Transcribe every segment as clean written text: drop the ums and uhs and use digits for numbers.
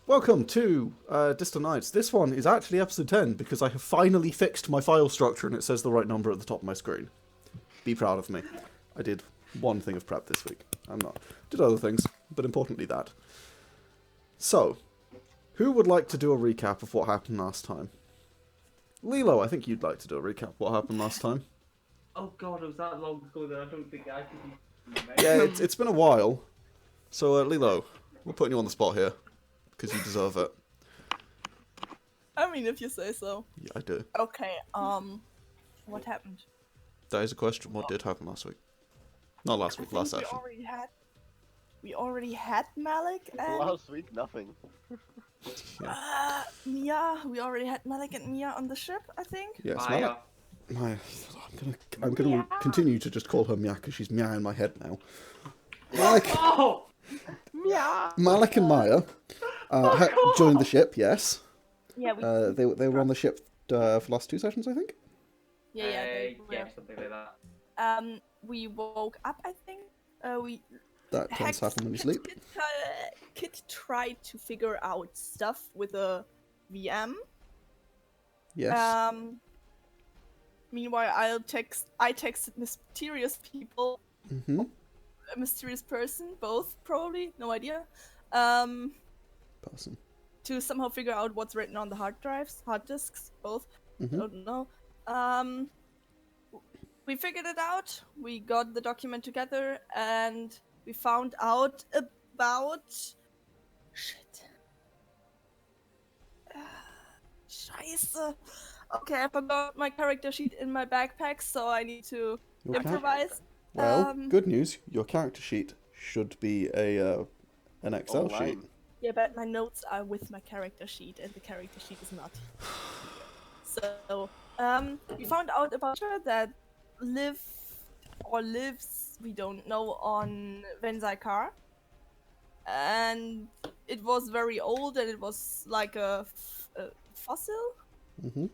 Welcome to Distant Nights. This one is actually episode 10 because I have finally fixed my file structure and it says the right number at the top of my screen. Be proud of me. I did one thing of prep this week. I'm not. Did other things, but importantly that. So, who would like to do a recap of what happened last time? Lilo, I think you'd like to do a recap of what happened last time. Oh god, it was that long ago that I don't think I could remember. Yeah, it's been a while. So, Lilo, we're putting you on the spot here. Because you deserve it. I mean, if you say so. Yeah, I do. Okay, what happened? That is a question. What did happen last week? Not last week, last session. We already had Malik and... Last week, nothing. Mia. We already had Malik and Mia on the ship, I think. Yes, Maya. Maya. I'm gonna continue to just call her Mia because she's Mia in my head now. Oh! Malik and Maya joined the ship. Yes. Yeah, They were on the ship for the last two sessions, I think. yeah, Something like that. We woke up, I think. That tends to happen when you sleep. Kit tried to figure out stuff with a VM. Yes. Meanwhile, I texted mysterious people. Mm-hmm. A mysterious person, both probably, no idea. Person. To somehow figure out what's written on the hard disks, both. Mm-hmm. Don't know. We figured it out. We got the document together, and we found out about shit. Scheiße. Okay, I forgot my character sheet in my backpack, so I need to improvise. Well, good news. Your character sheet should be an Excel Online. sheet. Yeah, but my notes are with my character sheet, and the character sheet is not. So, we found out about her that lives, we don't know, on Venzikar. And it was very old, and it was like a fossil. Mm-hmm.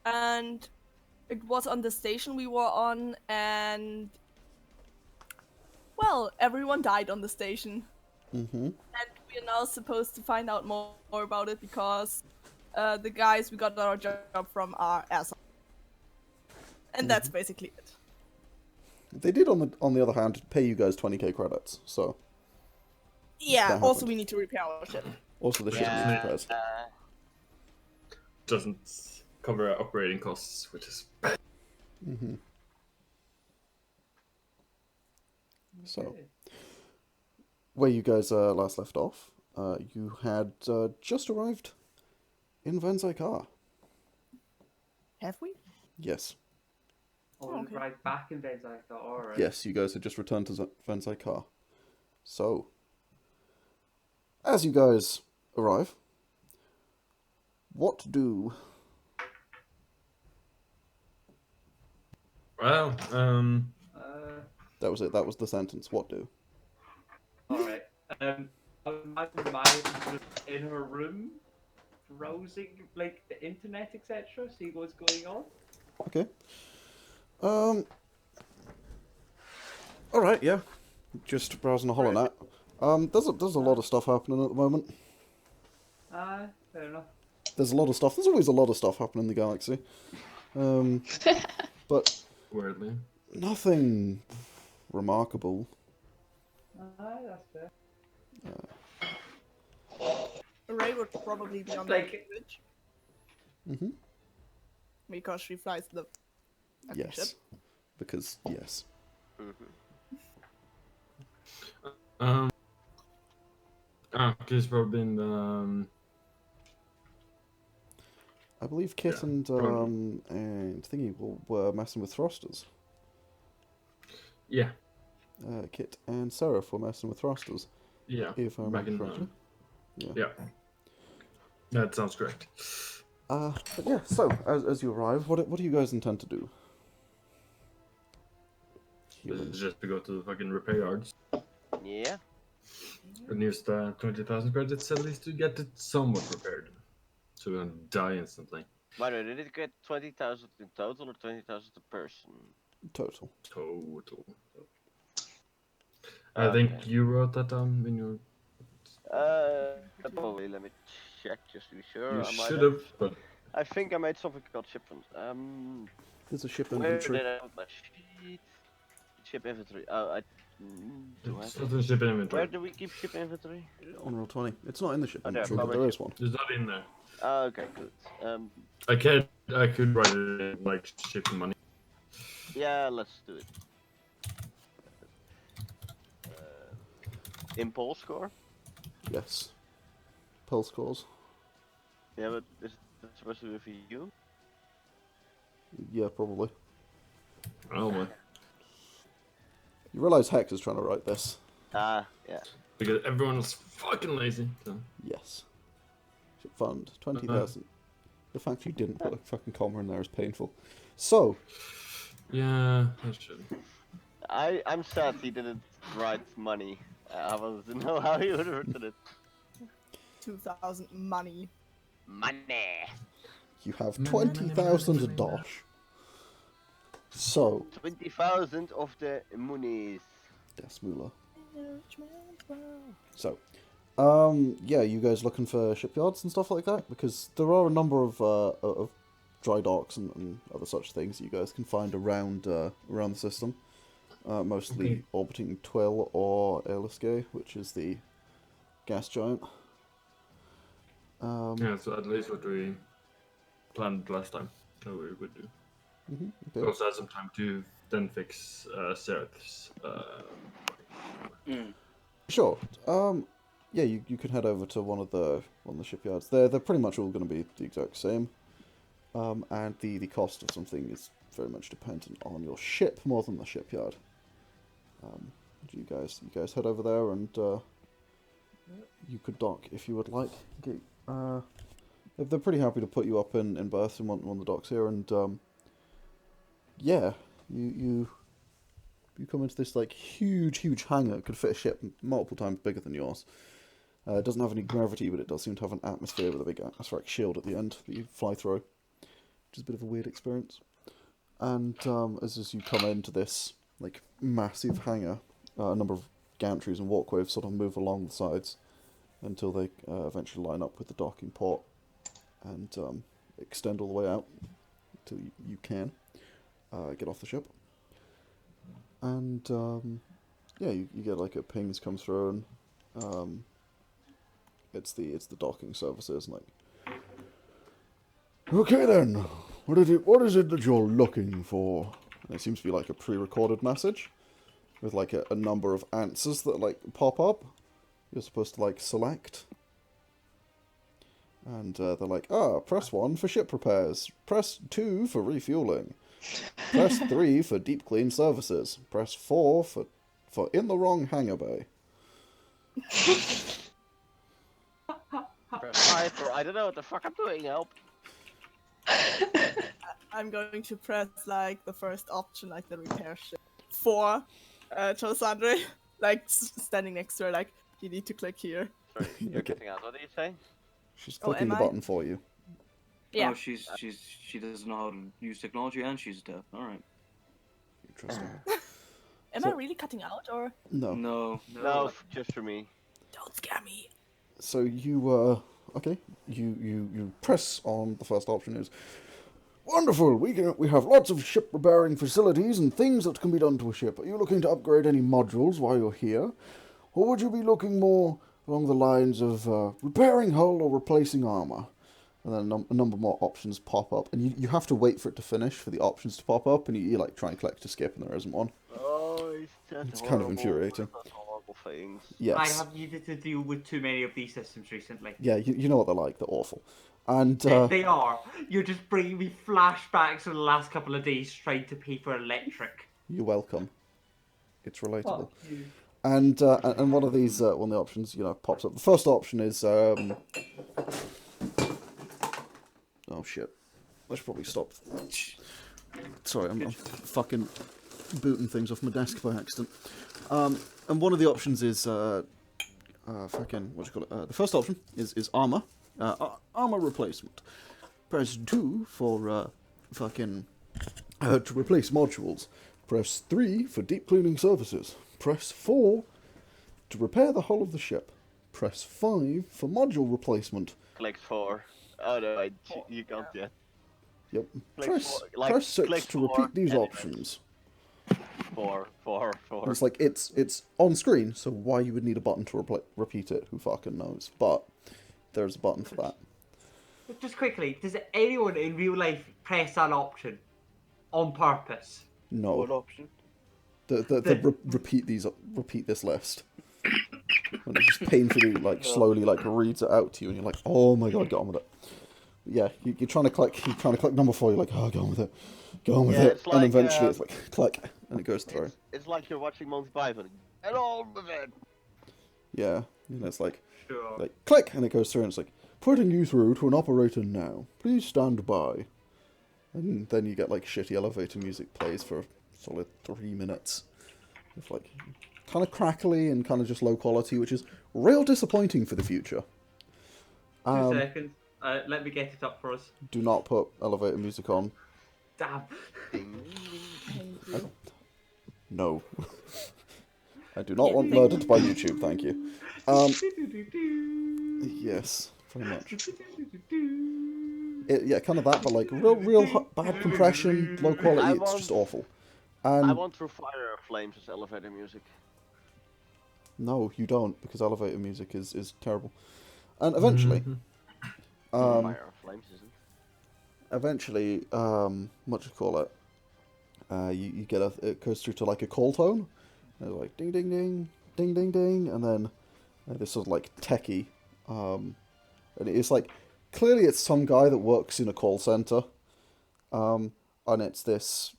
And it was on the station we were on, and well, everyone died on the station. Mm-hmm. And we are now supposed to find out more about it because the guys we got our job from are assholes. And that's basically it. They did, on the other hand, pay you guys 20k credits, so... Yeah, That also happened. we need to repair our ship. Also, the ship is repairs. Doesn't cover our operating costs, which is bad. Mm-hmm. So, where you guys last left off, you had just arrived in Venzikar. Have we? Yes. Oh, Okay. right back in bed, I thought, alright. Yes, you guys had just returned to Venzikar. So, as you guys arrive, what do... Well, That was it, that was the sentence. What do? Alright. I imagine Maya was in her room, browsing, like, the internet, etc., see what's going on. Okay. Alright, yeah. Just browsing a HoloNet. There's a lot of stuff happening at the moment. Fair enough. There's a lot of stuff. There's always a lot of stuff happening in the galaxy. But weirdly. nothing remarkable. That's fair. Ray would probably be on Like- the bridge Mm-hmm. because she flies the fucking Yes. ship. Because, yes. He's probably in the, I believe Kit Yeah, and Thingy were messing with thrusters. yeah, Kit and Seraph were messing with thrusters, yeah, if I back remember in correctly. yeah. That sounds correct. But yeah, so, as you arrive, what do you guys intend to do? It's just to go to the fucking repair yards Yeah. and use the 20,000 credits at least to get it somewhat repaired. So we don't die instantly. By the way, did it get 20,000 in total or 20,000 a person? Total. I think Okay. you wrote that down in your Probably. Let me check just to be sure. You I might should have, but I think I made something called shipment. There's a ship Where inventory. did I put my sheet? Ship inventory. Oh, I do I it's have not in ship Where inventory. do we keep ship inventory? On roll 20. It's not in the ship Oh, there, inventory, but public there ship. is one. It's not in there. Oh, okay, good. I could write it in, like shipping money. Yeah, let's do it. Impulse score? Yes. Pulse scores. Yeah, but is that supposed to be for you? Yeah, probably. Oh my. You realise Hex is trying to write this? Ah, yeah. Because everyone was fucking lazy. So. Yes. Ship fund, 20,000. The fact you didn't put a fucking comma in there is painful. So, Yeah, I should. I'm sad he didn't write money. I wanted to know how he would have written it. 2,000 money. Money! you have 20,000 dosh. So, 20,000 of the monies. yes, Moolah. So, yeah, you guys looking for shipyards and stuff like that? Because there are a number of dry docks and other such things you guys can find around around the system. Mostly orbiting Twill or Ailiskay, which is the gas giant. Yeah, so at least what we planned last time. That we would do. Okay. We also had some time to then fix Seraph's. Sure. Yeah, you can head over to one of the shipyards. They're pretty much all going to be the exact same. And the cost of something is very much dependent on your ship more than the shipyard. You guys head over there and you could dock if you would like. They're pretty happy to put you up in berths in one of the docks here, and yeah, you come into this like huge hangar. It could fit a ship multiple times bigger than yours. It doesn't have any gravity, but it does seem to have an atmosphere with a big atmospheric shield at the end that you fly through, which is a bit of a weird experience. And as you come into this like massive hangar, a number of gantries and walkways sort of move along the sides until they eventually line up with the docking port and extend all the way out until you can get off the ship. And yeah, you get like a pings come through, and it's the docking services, and like, okay then, what is it that you're looking for? And it seems to be like a pre-recorded message with like a number of answers that like pop up. You're supposed to like select, and they're like, press 1 for ship repairs, press 2 for refueling, press 3 for deep clean services, press 4 for in the wrong hangar bay. Press 5 for I don't know what the fuck I'm doing, help. I'm going to press like the first option, like the repair ship. 4, Charlissandra, like standing next to her, like, you need to click here. Sorry, you're Okay. cutting out. What did you say? She's Oh, clicking am the I? button for you. Yeah. Oh, she doesn't know how to use technology and she's deaf. All right. Interesting. Am So- I really cutting out, or No. No. No, just for me. don't scare me? So you okay. You press on the first option is wonderful. We have lots of ship repairing facilities and things that can be done to a ship. Are you looking to upgrade any modules while you're here, or would you be looking more along the lines of repairing hull or replacing armor? And then a number more options pop up, and you have to wait for it to finish for the options to pop up, and you like try and click to skip, and there isn't one. Oh, it's just It's kind of infuriating. Horrible things. Yes. I have needed to deal with too many of these systems recently. Yeah, you know what they're like. They're awful. And They are. You're just bringing me flashbacks of the last couple of days trying to pay for electric. you're welcome. It's relatable. Fuck you. And one of these one of the options pops up. The first option is oh shit. I should probably stop. Sorry, I'm fucking booting things off my desk by accident. And one of the options is fucking what do you call it? The first option is armor. Armor replacement. Press 2 for fucking to replace modules. Press 3 for deep cleaning services. Press 4 to repair the hull of the ship. Press 5 for module replacement. Click 4. Oh no, you can't yet. Yep. Click Press, four, like, press 6 click to 4, repeat these anyway. options. 4. And it's like, it's on screen, so why you would need a button to repeat it, who fucking knows. But there's a button for that. Just quickly, does anyone in real life press that option on purpose? No. What option? Repeat this list. And it just painfully, like, slowly, like, reads it out to you, and you're like, oh my god, get on with it. Yeah, you're trying to click number 4, you're like, oh, get on with it. Get on with it. It's like, and eventually it's like, click, and it goes through. It's like you're watching Monty Python. Get on with it! Yeah, and it's like, Sure. click, and it goes through, and it's like, putting you through to an operator now. Please stand by. And then you get, like, shitty elevator music plays for a solid 3 minutes. It's like, kind of crackly and kind of just low quality, which is real disappointing for the future. 2 seconds. Let me get it up for us. Do not put elevator music on. Damn. No. I do not want murdered by YouTube, thank you. Yes, very much. Yeah, kind of that, but like real bad compression, low quality, it's just awful. And I want Through Fire or Flames as elevator music. no, you don't, because elevator music is terrible. And eventually, Fire or Flames isn't. eventually, what do you call it? You get it goes through to like a call tone, and it's like ding ding ding, ding ding ding, and then this sort of like techie, and it's like clearly it's some guy that works in a call center, and it's this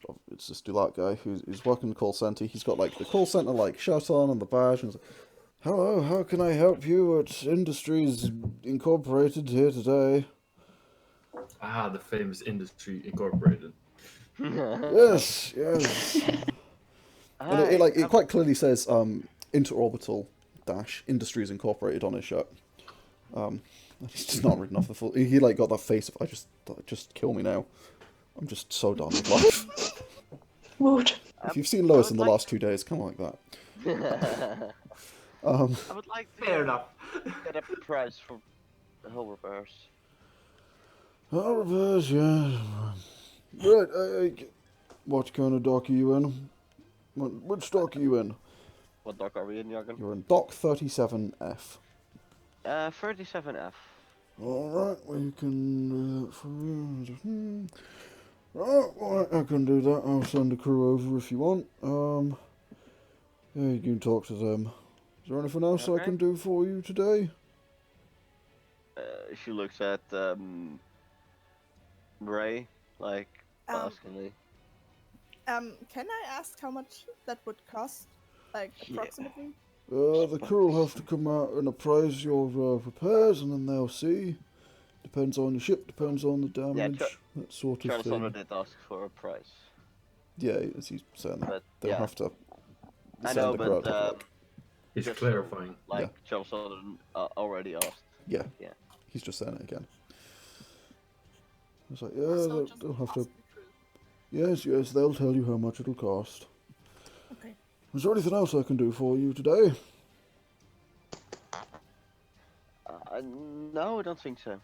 do that guy who's working in the call center. He's got like the call center like shirt on and the badge, and it's like, hello, how can I help you at Industries Incorporated here today? Ah, the famous Industry Incorporated. Yes. And it quite clearly says Interorbital Industries Incorporated on his shirt. He's just not written off the full. He like got that face of just kill me now. I'm just so done with life. Would. If you've seen Lois in the last 2 days, come like that. I would like to Fair enough. get a price for the whole reverse. Oh, reverse, yeah. Right, what kind of dock are you in? Which dock are you in? What dock are we in, Yargon? You're in Dock 37F. 37F. Alright, we can... Right, I can do that. I'll send a crew over if you want. Yeah, you can talk to them. Is there anything else I can do for you today? She looks at Ray, like, baskingly. Can I ask how much that would cost? Like, Yeah. approximately? The crew will have to come out and appraise your repairs, and then they'll see. Depends on the ship, depends on the damage, that sort of Charlissandra thing. did ask for a price. Yeah, as he's saying that. But, They'll yeah. have to I send know, a crew out but, to have a look. He's just clarifying. Like, Charlissandra already asked. Yeah. Yeah. He's just saying it again. It's like, yeah, So just they'll have ask to... the crew. Yes, they'll tell you how much it'll cost. Okay. Is there anything else I can do for you today? No, I don't think so.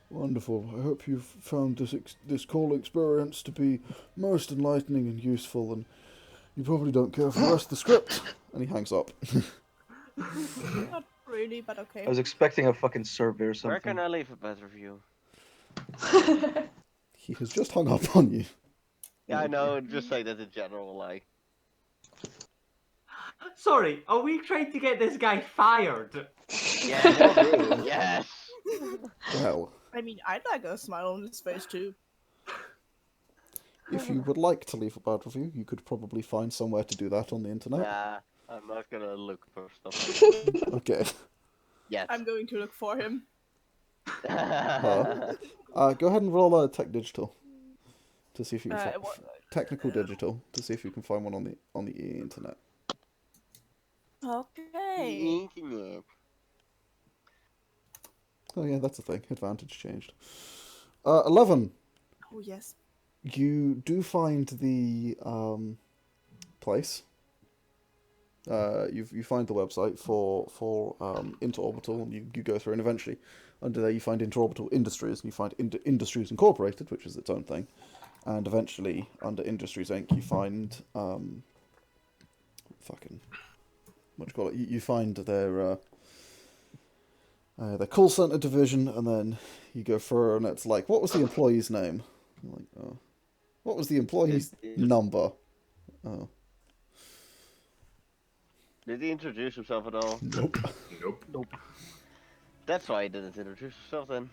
Wonderful. I hope you've found this call experience to be most enlightening and useful, and you probably don't care for the rest of the script. And he hangs up. Not really, but okay. I was expecting a fucking survey or Where something. can I leave a bad review? He has just hung up on you. Yeah, I know, just say that in general, like. Sorry, are we trying to get this guy fired? Yeah, yes! Well, I mean, I'd like a smile on his face too. if you would like to leave a bad review, you could probably find somewhere to do that on the internet. Nah, I'm not gonna look for stuff. Okay. Yet. I'm going to look for him. Go ahead and roll a tech digital to see if you can find technical digital to see if you can find one on the internet. Okay. Oh yeah, that's a thing. Advantage changed. 11. Oh yes. You do find the place. you find the website for Interorbital, and you go through, and eventually under there you find Interorbital Industries, and you find Industries Incorporated, which is its own thing, and eventually under Industries Inc. you find fucking what do you call it? You find their call center division, and then you go through, and it's like, what was the employee's name? I'm like, oh. What was the employee's number? Oh. Did he introduce himself at all? Nope. Nope. That's why he didn't introduce himself then.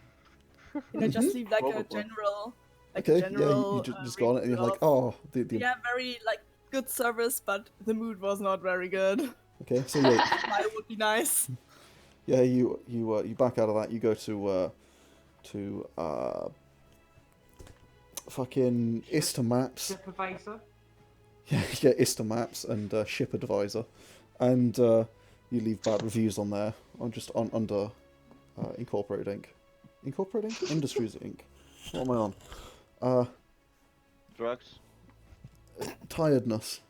You know, just leave like a Probably. general, Okay, general. you just go on it, and you're like, of, oh, the yeah, very like good service, but the mood was not very good. okay, so yeah, Smile would be nice. yeah, you back out of that, you go to fucking Ista Maps. Supervisor. Yeah, Ista Maps and Ship Advisor, and you leave bad reviews on there. Under Incorporated Inc. Incorporated Inc? Industries Inc. What am I on? Drugs. Tiredness.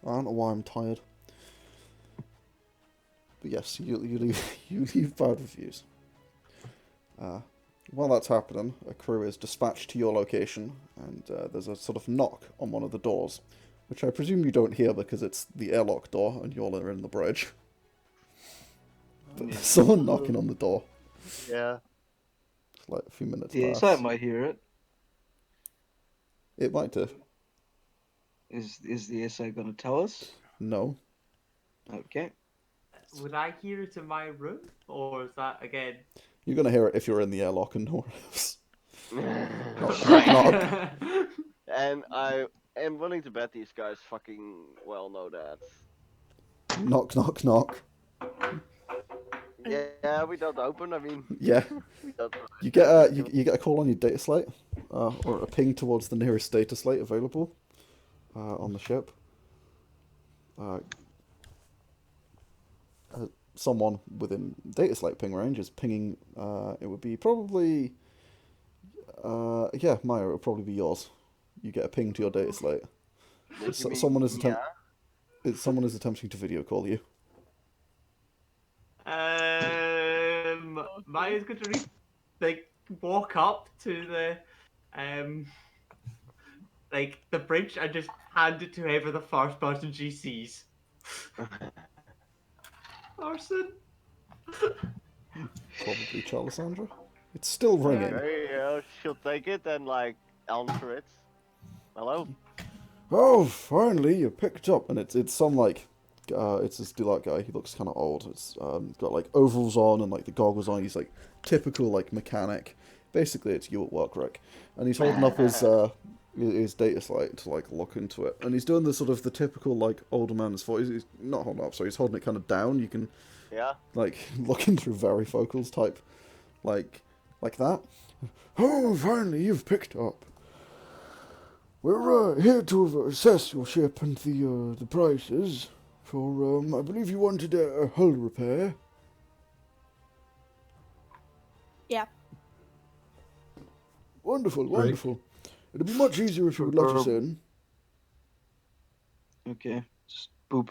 I don't know why I'm tired. But yes, you leave bad reviews. While that's happening, a crew is dispatched to your location, and there's a sort of knock on one of the doors, which I presume you don't hear because it's the airlock door, and you're in the bridge. But there's someone knocking on the door. Yeah. It's like a few minutes The past. ASI might hear it. It might do. Is the ASI gonna tell us? No. Okay. Would I hear it in my room, or is that again? You're going to hear it if you're in the airlock and nowhere else. And I am willing to bet these guys fucking well know that. Knock, knock, knock. Yeah, we don't open. I mean, Yeah. we don't. You get a you get a call on your data slate, or a ping towards the nearest data slate available on the ship. Someone within data slate ping range is pinging. It would be probably. Yeah, Maya. It would probably be yours. You get a ping to your data slate. Someone is someone is attempting to video call you. Maya's going to walk up to the the bridge and just hand it to whoever the first person she sees. Arson. Probably Charlissandra. It's still ringing. Okay, yeah, she'll take it and like answer it. Hello. Oh, finally you picked up, and it's some like, it's this Delight guy. He looks kind of old. It's he's got like overalls on and like the goggles on. He's like typical like mechanic. Basically, it's you at work, Rick. And he's holding up his data slate to like look into it, and he's doing the sort of the typical like older man's voice. He's not holding up, so he's holding it kind of down. You can like looking through varifocals type, like that. Oh, finally you've picked up. We're here to assess your ship and the prices for I believe you wanted a hull repair. Yeah. Wonderful, wonderful. It'd be much easier if you would let us in. Okay. Just boop.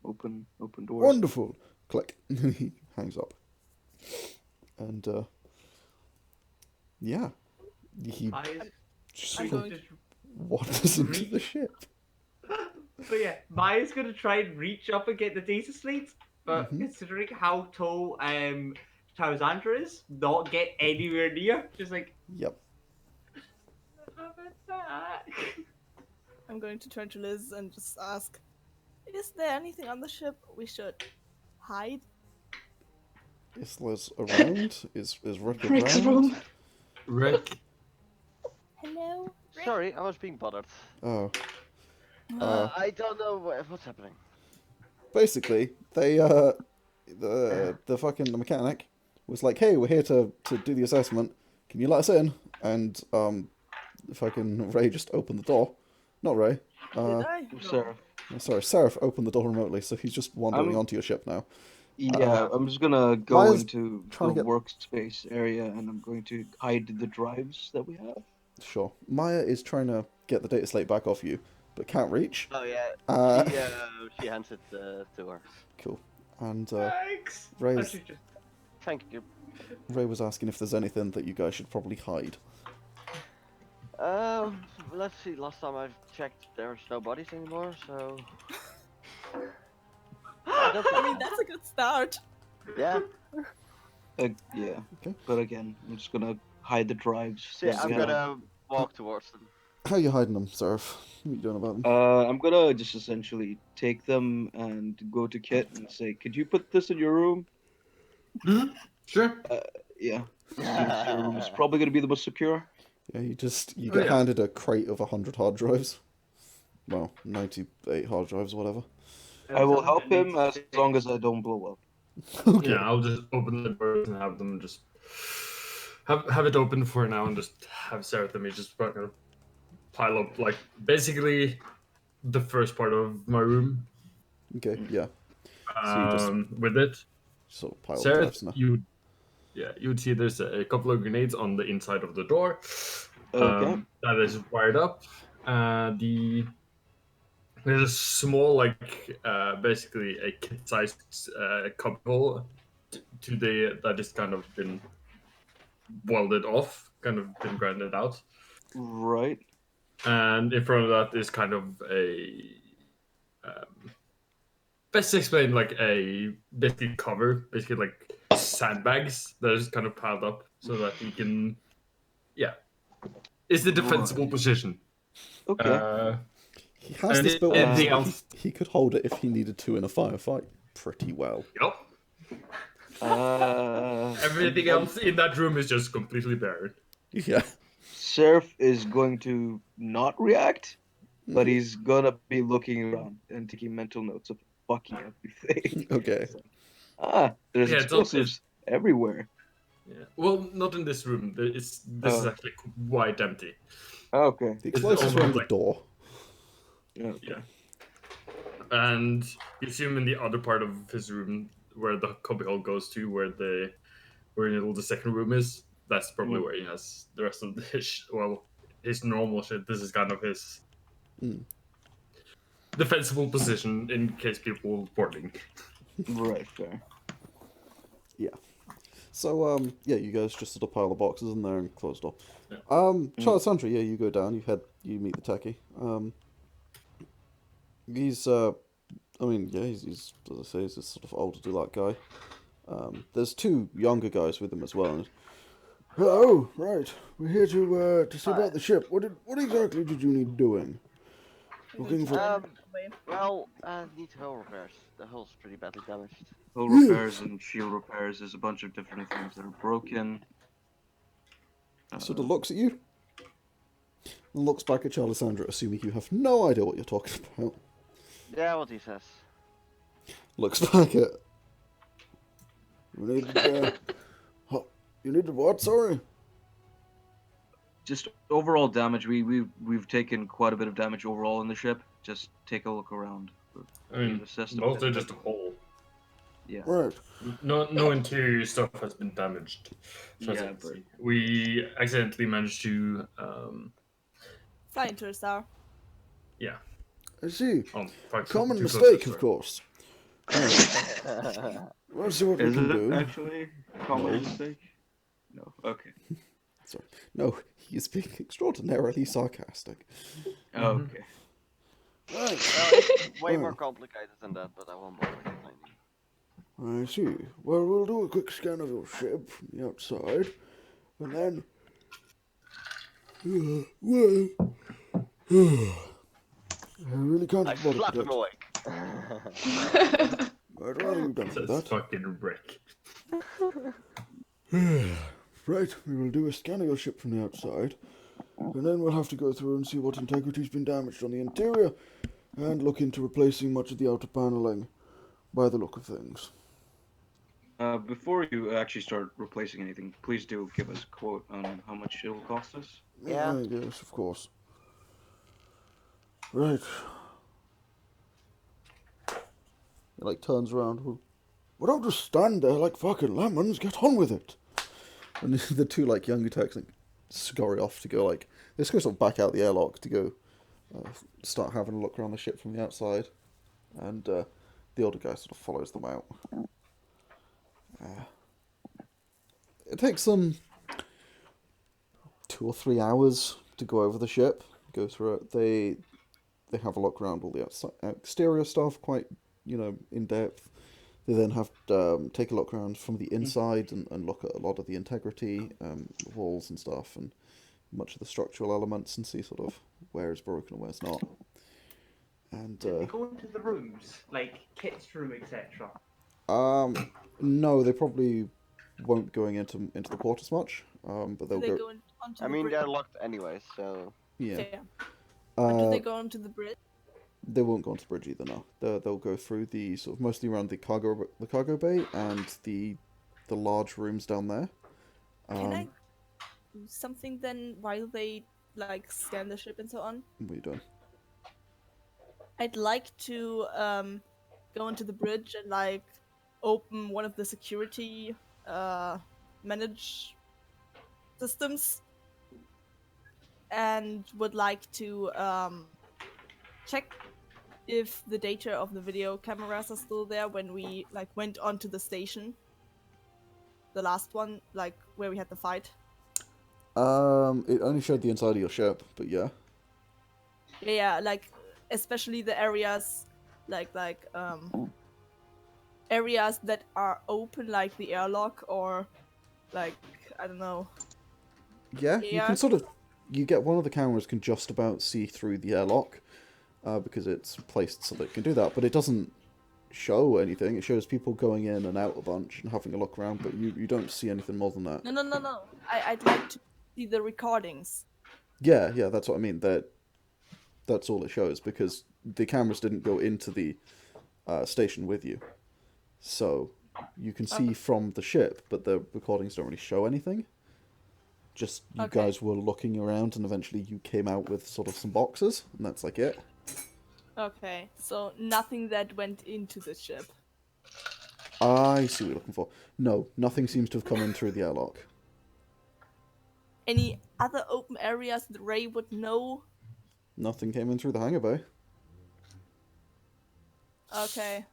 Open doors. Wonderful. Click. He hangs up. And yeah, he just I'm going to... wanders into the ship. But yeah, Maya's gonna try and reach up and get the data slate, but considering how tall Charlissandra is, not get anywhere near. Just like, Yep. I'm going to turn to Liz and just ask, is there anything on the ship we should hide? Is Liz around? Is Rick Rick's around? wrong. Rick. Hello? Rick? Sorry, I was being bothered. Oh. I don't know what's happening. Basically, they the fucking mechanic was like, "Hey, we're here to do the assessment. Can you let us in?" And fucking Ray just opened the door. Not Ray. Did I? Seraph. Sorry, Seraph opened the door remotely, so he's just wandering onto your ship now. Yeah, I'm just gonna go Maya's into the trying to get- workspace area and I'm going to hide the drives that we have. Sure. Maya is trying to get the data slate back off you, but can't reach. Oh yeah. She hands it to her. Cool. And Thanks. I Ray's, should just... Thank you. Ray was asking if there's anything that you guys should probably hide. Let's see. Last time I've checked, there's no bodies anymore, so. I mean, that's a good start. Yeah. Yeah. Okay. But again, I'm just gonna hide the drives. See, I'm gonna walk towards them. How are you hiding them, Seraph? What are you doing about them? I'm gonna just essentially take them and go to Kit and say, "Could you put this in your room?" Sure. Yeah. Your room is probably gonna be the most secure. Yeah, you get yeah. handed a crate of 100 hard drives. Well, 98 hard drives, whatever. I will help him as long as I don't blow up. Okay. Yeah, I'll just open the doors and have them just have it open for now, and just have Seraph and me just fucking pile up like basically the first part of my room. Okay, yeah. So you just With it, sort of pile Seraph, drives now. you would see there's a couple of grenades on the inside of the door. Okay. That is wired up. There's a small, like, basically a kit-sized couple to the that is kind of been welded off, kind of been grinded out, Right. and in front of that is kind of a best explained like a basically cover, basically like sandbags that is kind of piled up so that he can, it's the defensible position. Okay. He has and this built anything in. else? He could hold it if he needed to in a firefight pretty well. Yep. Everything else in that room is just completely barren. Yeah. Seraph is going to not react, but he's gonna be looking around and taking mental notes of fucking everything. Okay. There's Yeah, it's all- explosives everywhere. Yeah. Well, not in this room. This is actually quite empty. Okay. The explosives only were on the like- door. Okay. Yeah. And you see him in the other part of his room where the cubbyhole goes to, where the second room is. That's probably where he has the rest of his normal shit. This is kind of his defensible position in case people boarding. Right, fair. Yeah. So, you guys just sort of pile the boxes in there and close the door. Yeah. Charlissandra, you go down, you meet the techie. He's, he's, as I say, he's this sort of older do-like guy. There's two younger guys with him as well. Hello, right, we're here to see about the ship. What exactly did you need doing? Looking for... Well, need hull repairs. The hull's pretty badly damaged. Hull repairs and shield repairs. There's a bunch of different things that are broken. Sort of looks at you. And looks back at Charlissandra, assuming you have no idea what you're talking about. Yeah, what he says. Looks back at... You needed what, sorry? Just overall damage. We've taken quite a bit of damage overall in the ship. Just take a look around. I mean, We've assessed mostly just a hole. Yeah. Right. No interior stuff has been damaged. Yeah, but We accidentally managed to, Fly into a star. yeah. I see. Fuck, Common too close mistake, to of the course. We'll see what we can do. actually a common mistake? No. Okay. Sorry. No, he is being extraordinarily sarcastic. Okay. Right. Well, it's way more complicated than that, but I won't bother complaining. I see. Well, we'll do a quick scan of your ship from the outside, and then... I really can't I bother slap with him that. awake. I'd rather you done for That's that. fucking Rick. Right, we will do a scan of your ship from the outside, and then we'll have to go through and see what integrity's been damaged on the interior, and look into replacing much of the outer paneling, by the look of things. Before you actually start replacing anything, please do give us a quote on how much it will cost us. Yeah. Yes, of course. Right. He, turns around. Well, don't just stand there like fucking lemons. Get on with it. And the two, younger techs, scurry off to go, let's go sort of back out the airlock to go start having a look around the ship from the outside, and the older guy sort of follows them out. It takes them 2 or 3 hours to go over the ship, go through it. They have a look around all the exterior stuff, quite, in depth. They then have to take a look around from the inside and look at a lot of the integrity, walls and stuff, and much of the structural elements, and see sort of where is broken and where's not. And Did they go into the rooms, like Kit's room, etc.? no, they probably won't going into the quarters much. But they'll Do they go. go onto I the mean, bridge? they're locked anyway, so. Yeah. Fair. But do Uh, they go onto the bridge? They won't go onto the bridge either. No, they'll go through the sort of mostly around the cargo bay and the large rooms down there. Can I do something then while they like scan the ship and so on? What are you doing? I'd like to go onto the bridge and like open one of the security manage systems, and would like to check if the data of the video cameras are still there when we like went onto the station. The last one, like where we had the fight. It only showed the inside of your ship, but yeah. Yeah, like especially the areas like areas that are open, like the airlock, or like I don't know. Yeah, you Yeah. can sort of, you get one of the cameras can just about see through the airlock, because it's placed so that it can do that, but it doesn't show anything. It shows people going in and out a bunch and having a look around, but you don't see anything more than that. No. I'd like to see the recordings. Yeah, that's what I mean. That's all it shows, because the cameras didn't go into the station with you. So you can see from the ship, but the recordings don't really show anything. Just you Okay. guys were looking around, and eventually you came out with sort of some boxes, and that's like it. Okay, so nothing that went into the ship. I see what you're looking for. No, nothing seems to have come in through the airlock. Any other open areas that Ray would know? Nothing came in through the hangar bay. Okay,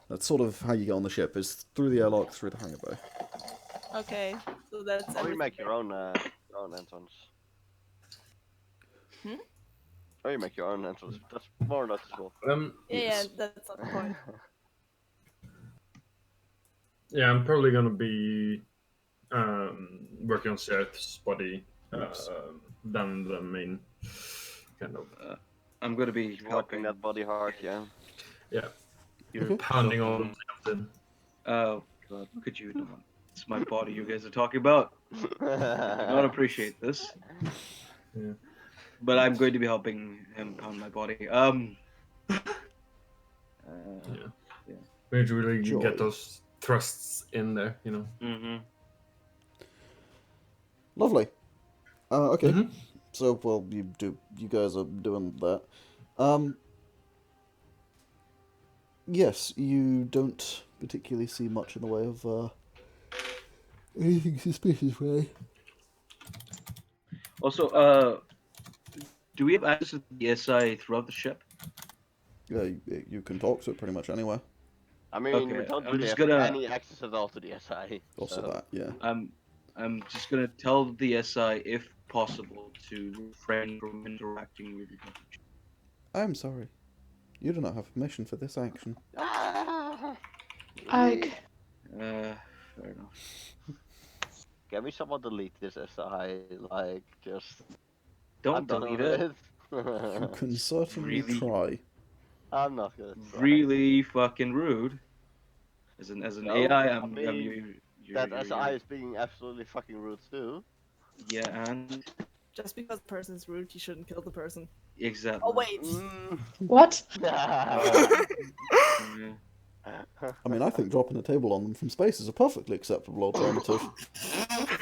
That's sort of how you get on the ship, is through the airlock, through the hangar bay. okay, so that's Or you everything. make your own entrance. Hmm? Or you make your own entrance. That's more noticeable. Yeah, Yes. that's not the point. Yeah, I'm probably gonna be working on Sereth's body Yes. than the main kind of I'm gonna be Working helping. that body hard, yeah. You're Okay. pounding on something. Oh god, look at you, Don. It's my body you guys are talking about. I don't appreciate this. Yeah. But I'm going to be helping him pound my body. We need to really Joy. get those thrusts in there, you know. Mm-hmm. Lovely. Okay. Mhm. So, well, you guys are doing that. Yes, you don't particularly see much in the way of anything suspicious, really. Also, do we have access to the SI throughout the ship? Yeah, you can talk to it pretty much anywhere. I mean, Okay, we don't I'm really just have gonna- any access at all to the SI. Also so- that, yeah. I'm just gonna tell the SI, if possible, to refrain from interacting with the company. I'm sorry. You do not have permission for this action. Ike. Fair enough. Can we someone delete this SI? Like, just. Don't I'm done delete with it. You can certainly Really? try. I'm not gonna try. Really fucking rude. As an No, AI, I mean, That SI is being absolutely fucking rude too. Yeah, and Just because the person is rude, you shouldn't kill the person. exactly. Oh wait. Mm. What? Yeah. I mean, I think dropping a table on them from space is a perfectly acceptable alternative.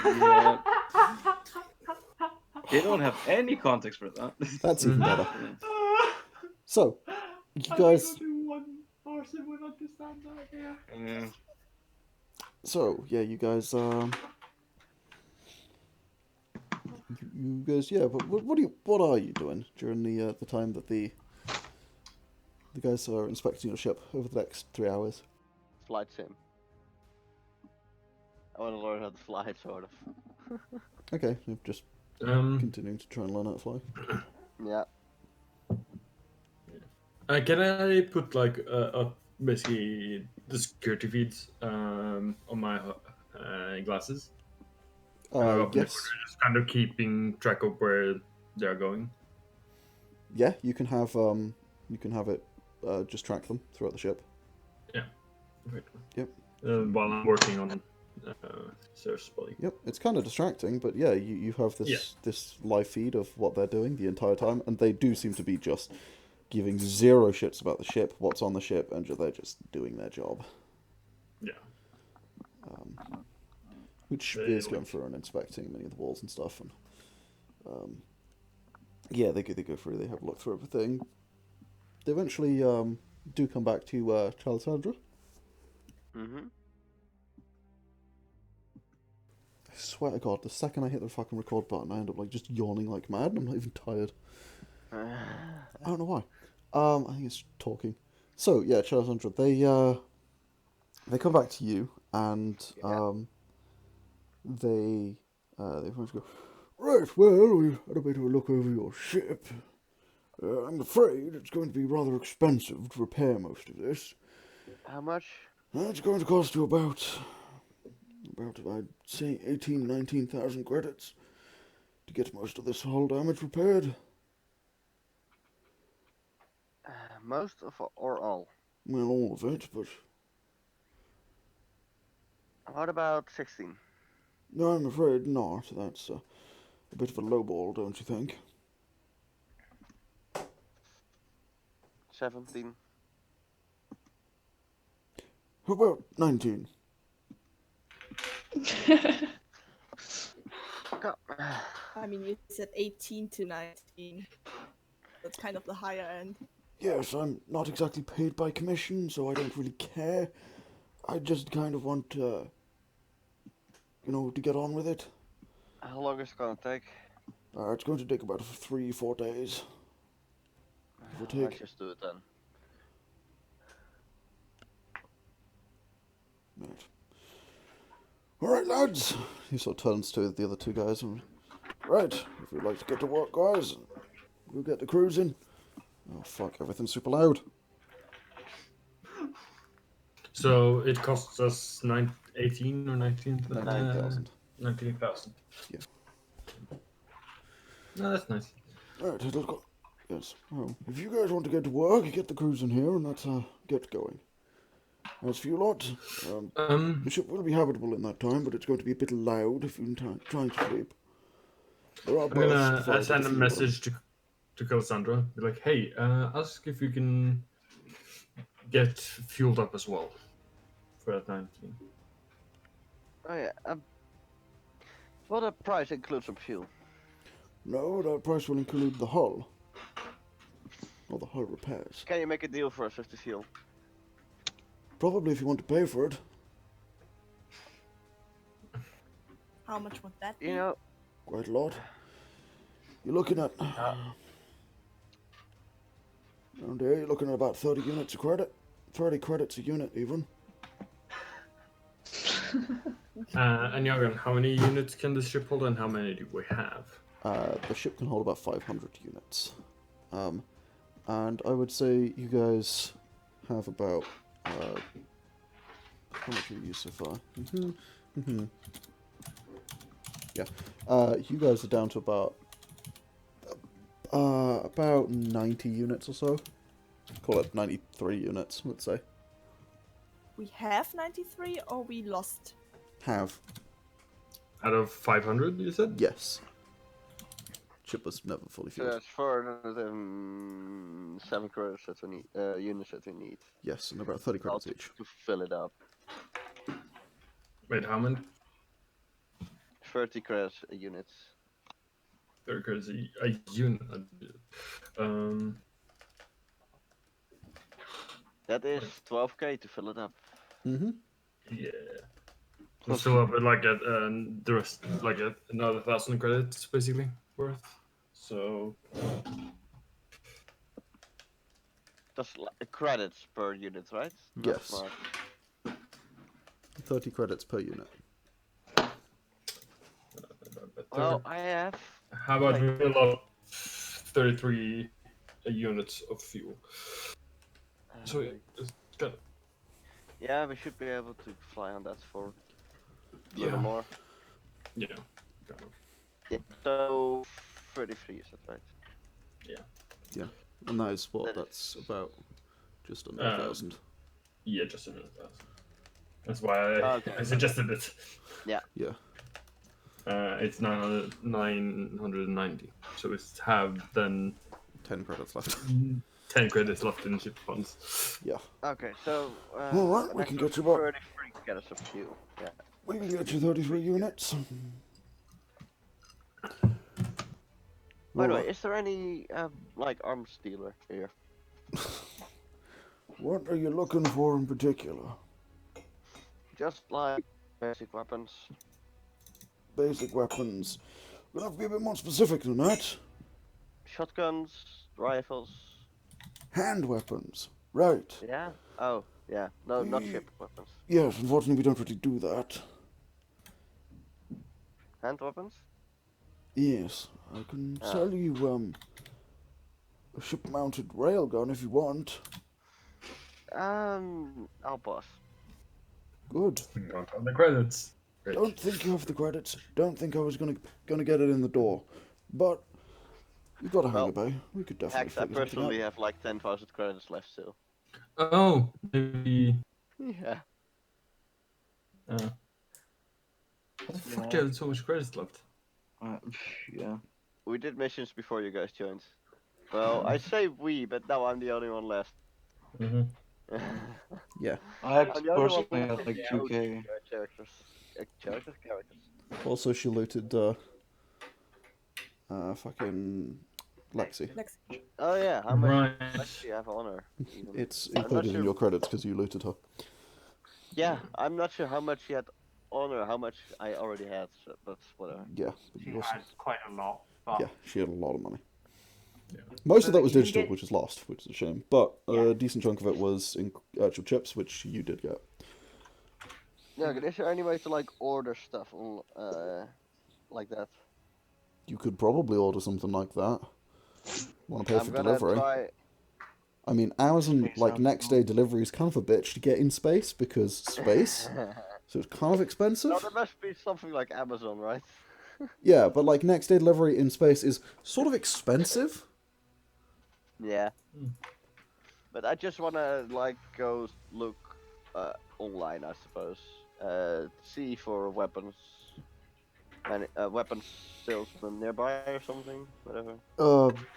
Yeah. They don't have any context for that. That's even better. So, you I guys... think only one person would understand that, yeah. Yeah. So, yeah, you guys You guys, yeah. But what are you doing during the time that the guys are inspecting your ship over the next 3 hours? Flight sim. I want to learn how to fly, sort of. Okay, you're just Um, continuing to try and learn how to fly. Yeah. can I put like basically the security feeds on my glasses? Up in the Yes. corner, just kind of keeping track of where they're going. Yeah, you can have it just track them throughout the ship. Right. Yep. While I'm working on Seraph's body. Yep, it's kind of distracting, but yeah, you have this live feed of what they're doing the entire time, and they do seem to be just giving zero shits about the ship, what's on the ship, and they're just doing their job. Yeah. Which They is going through and inspecting many of the walls and stuff, and yeah, they go through, they have a look through everything. They eventually do come back to Charlissandra. Mm-hmm. I swear to God, the second I hit the fucking record button, I end up like just yawning like mad, and I'm not even tired. I don't know why. I think it's talking. So yeah, Charlissandra, they come back to you, and they first go, right. Well, we've had a bit of a look over your ship. I'm afraid it's going to be rather expensive to repair most of this. How much? It's going to cost you about I'd say 19,000 credits to get most of this hull damage repaired. Most of or all? Well, all of it, but What about 16? no, I'm afraid not. That's a bit of a lowball, don't you think? 17? How about 19? I mean, you said 18 to 19. That's kind of the higher end. Yes, I'm not exactly paid by commission, so I don't really care. I just kind of want to get on with it. How long is it gonna take? It's going to take about 3-4 days. Give or Let's take. just do it then. Right. Alright, lads. He sort of turns to the other two guys and... Right, if you'd like to get to work, guys, we'll get to cruising. Oh, fuck, everything's super loud. So it costs us 18 or 19? 19,000. 19,000. Yeah. No, that's nice. Alright, it'll go... Yes. Well, if you guys want to get to work, get the cruising here, and let's get going. As for you lot, the ship will be habitable in that time, but it's going to be a bit loud if you're trying to sleep. There are I'm berths gonna provided send if a you message to Cassandra. Be like, hey, ask if you can get fueled up as well for that 19. Oh yeah. What a price includes some fuel. No, that price will include the hull. Or the hull repairs. Can you make a deal for us with the fuel? Probably if you want to pay for it. How much would that be? You know, Quite a lot. You're looking at... Around here, you're looking at about 30 units of credit. 30 credits a unit, even. And Yargon, how many units can this ship hold and how many do we have? The ship can hold about 500 units. And I would say you guys have about... how much have you used so far? Yeah. You guys are down to about 90 units or so. Call it 93 units, let's say. We have 93 or we lost? Have. Out of 500, you said? Yes. Ship was never fully so fueled. that's 407 credits that we need, units that we need. Yes, and about 30 credits each. To fill it up. Wait, how many? 30 credits a unit. 30 credits a unit. That is 12k to fill it up. Mm-hmm. Yeah. So up at like the rest, like another 1,000 credits basically worth. So Just credits per unit, right? Yes. Not 30 credits per unit. well, I have. how about we fill up 33 units of fuel? So it's got Yeah, we should be able to fly on that for a little yeah, more. yeah, kind of. Yeah, so 33 is that right? And that is what? That is- That's about just under Um, 1,000. Yeah, just under 1,000. That's why Okay. I suggested it. Yeah. It's 990, so it's have then 10 credits left. 10 credits left in ship funds. Yeah. Okay, so. Alright, we that's can get you about. 33 credits of fuel. Yeah. We can get you 33 units. By the way, is there any like arms dealer here? What are you looking for in particular? Just like basic weapons. Basic weapons. We're gonna have to be a bit more specific than that. Shotguns, rifles. Hand weapons. Right. Yeah. Oh, yeah. No, not ship weapons. Yes, unfortunately we don't really do that. Hand weapons. Yes, I can sell you a ship-mounted railgun if you want. I'll pass. Good. We don't have the credits. Great. Don't think you have the credits. Don't think I was gonna get it in the door. But you've got a Well, hangar bay. We could definitely Hex, I figure something personally out. have like 10,000 credits left still. Oh, maybe. Yeah. What the fuck? You have so much credits left. Yeah. We did missions before you guys joined. Well, I say we, but now I'm the only one left. Mm-hmm. Yeah. I I'm the only one personally left have with like the OG 2K. characters. Characters. Also, she looted fucking Lexi. Oh yeah, how much Right. do you have on her? even? It's I'm not included in sure. your credits because you looted her. Yeah, I'm not sure how much she had on her, how much I already had, so, but whatever. Yeah. But She you also, had quite a lot. But yeah, she had a lot of money. Yeah. Most So of that that was you can digital, get- which is lost, which is a shame. But Yeah. a decent chunk of it was in actual chips, which you did get. Yeah, but is there any way to like order stuff on, like that? You could probably order something like that. Want to pay I'm for gonna delivery? try. I mean, Amazon, Space like, out. next day delivery is kind of a bitch to get in space because space, so it's kind of expensive. No, there must be something like Amazon, right? Yeah, but, like, next day delivery in space is sort of expensive. Yeah. Mm. But I just wanna like go look online, I suppose. See for weapons and weapons salesman nearby or something, whatever.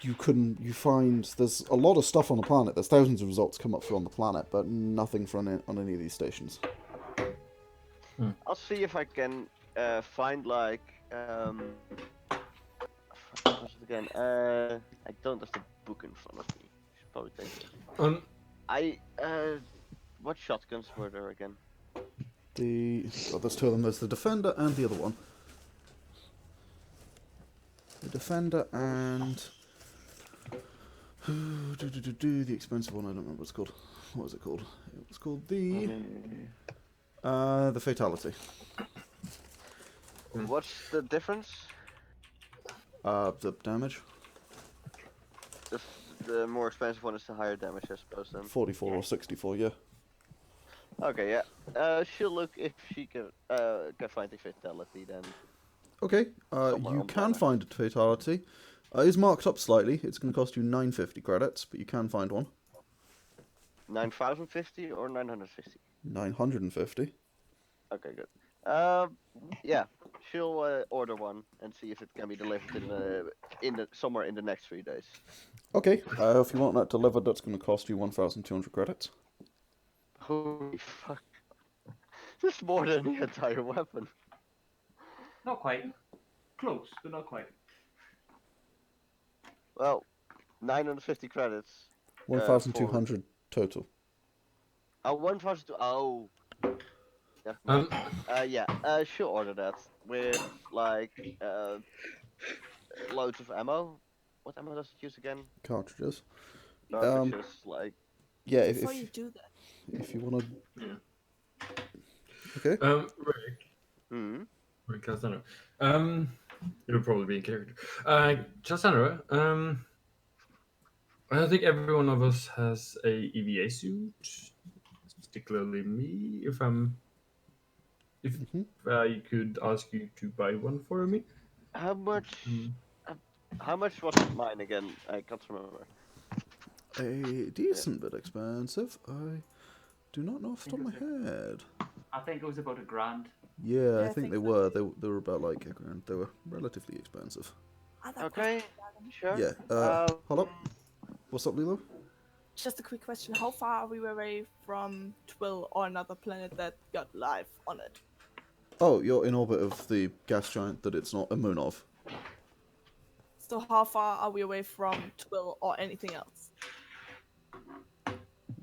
You find, there's a lot of stuff on the planet. There's thousands of results come up for on the planet, but nothing on any of these stations. I'll see if I can find like what was it again? I don't have the book in front of me. Should probably take it. What shotguns were there again? There's two of them. There's the Defender and the other one. The Defender and the expensive one. I don't remember what it's called. What was it called? It was called the Fatality. What's the difference? The damage, The more expensive one is the higher damage, I suppose. Then. 44 or 64. Yeah. Okay, yeah. She'll look if she can find the fatality then. Okay. Somewhere You on can planet. find a Fatality. It's marked up slightly. It's going to cost you 950 credits, but you can find one. 9,050 or 950? 950. Okay, good. Yeah, she'll order one and see if it can be delivered somewhere in the next 3 days. Okay. If you want that delivered, that's going to cost you 1,200 credits. Holy fuck! This is more than the entire weapon. not quite. Close, but not quite. Well, 950 credits. 1,200 total. Oh, 1,000. Oh. definitely. She'll order that with like loads of ammo. What ammo does it use again? Cartridges. Cartridges, like. Yeah, Before you do that, if you want to. Yeah. Okay. Rick. Hmm. Rick Castanero. You'll probably be in character. Charlissandra, I don't think every one of us has a EVA suit. Particularly me, if I could ask you to buy one for me. How much? How much was mine again? I can't remember. A decent bit expensive. I do not know off the top of my head. I think it was about $1,000. Yeah, Yeah, I think they so. were. They were about like $1,000. They were relatively expensive. Okay, sure. Yeah. Hold up. What's up, Lilo? Just a quick question: how far are we away from Twill or another planet that got life on it? Oh, you're in orbit of the gas giant that it's not a moon of. So how far are we away from Twill or anything else?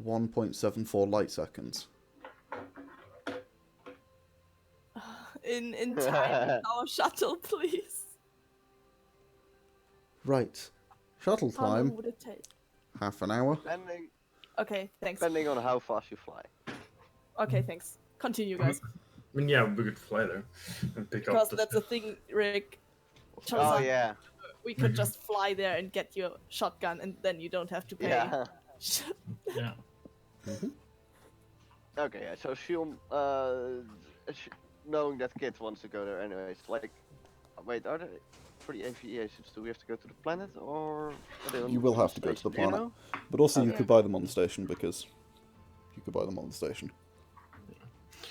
1.74 light seconds. In time, our shuttle, please. Right. Shuttle How long time. would it take? Half an hour. Okay, thanks. Depending on how fast you fly. Okay, thanks. Continue, guys. I mean, yeah, we could fly there and pick Because up the that's the thing, Rick. Oh Charlissandra, yeah, we could just fly there and get your shotgun, and then you don't have to pay. yeah. Yeah. Okay, yeah, so she'll knowing that kid wants to go there anyways. Like, wait, are there pretty aviations? Do we have to go to the planet or? Are they on You will have to go to the station? Do you planet. know? But also you Okay. could buy them on the station because you could buy them on the station.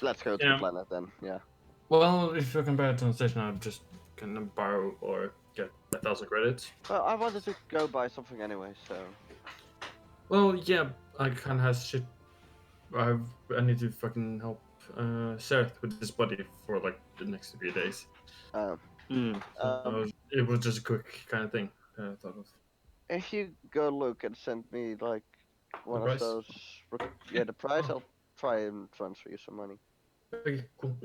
Let's go to Yeah. the planet then. Yeah. Well, if you compare it to the station, I'm just gonna borrow or get 1,000 credits. Well, I wanted to go buy something anyway, so. Well, yeah, I kind of has shit. I need to fucking help Seraph with his body for like the next 3 days. It was just a quick kind of thing that I thought of. If you go look and send me like one of price? those, the price, I'll try and transfer you some money. Okay, cool.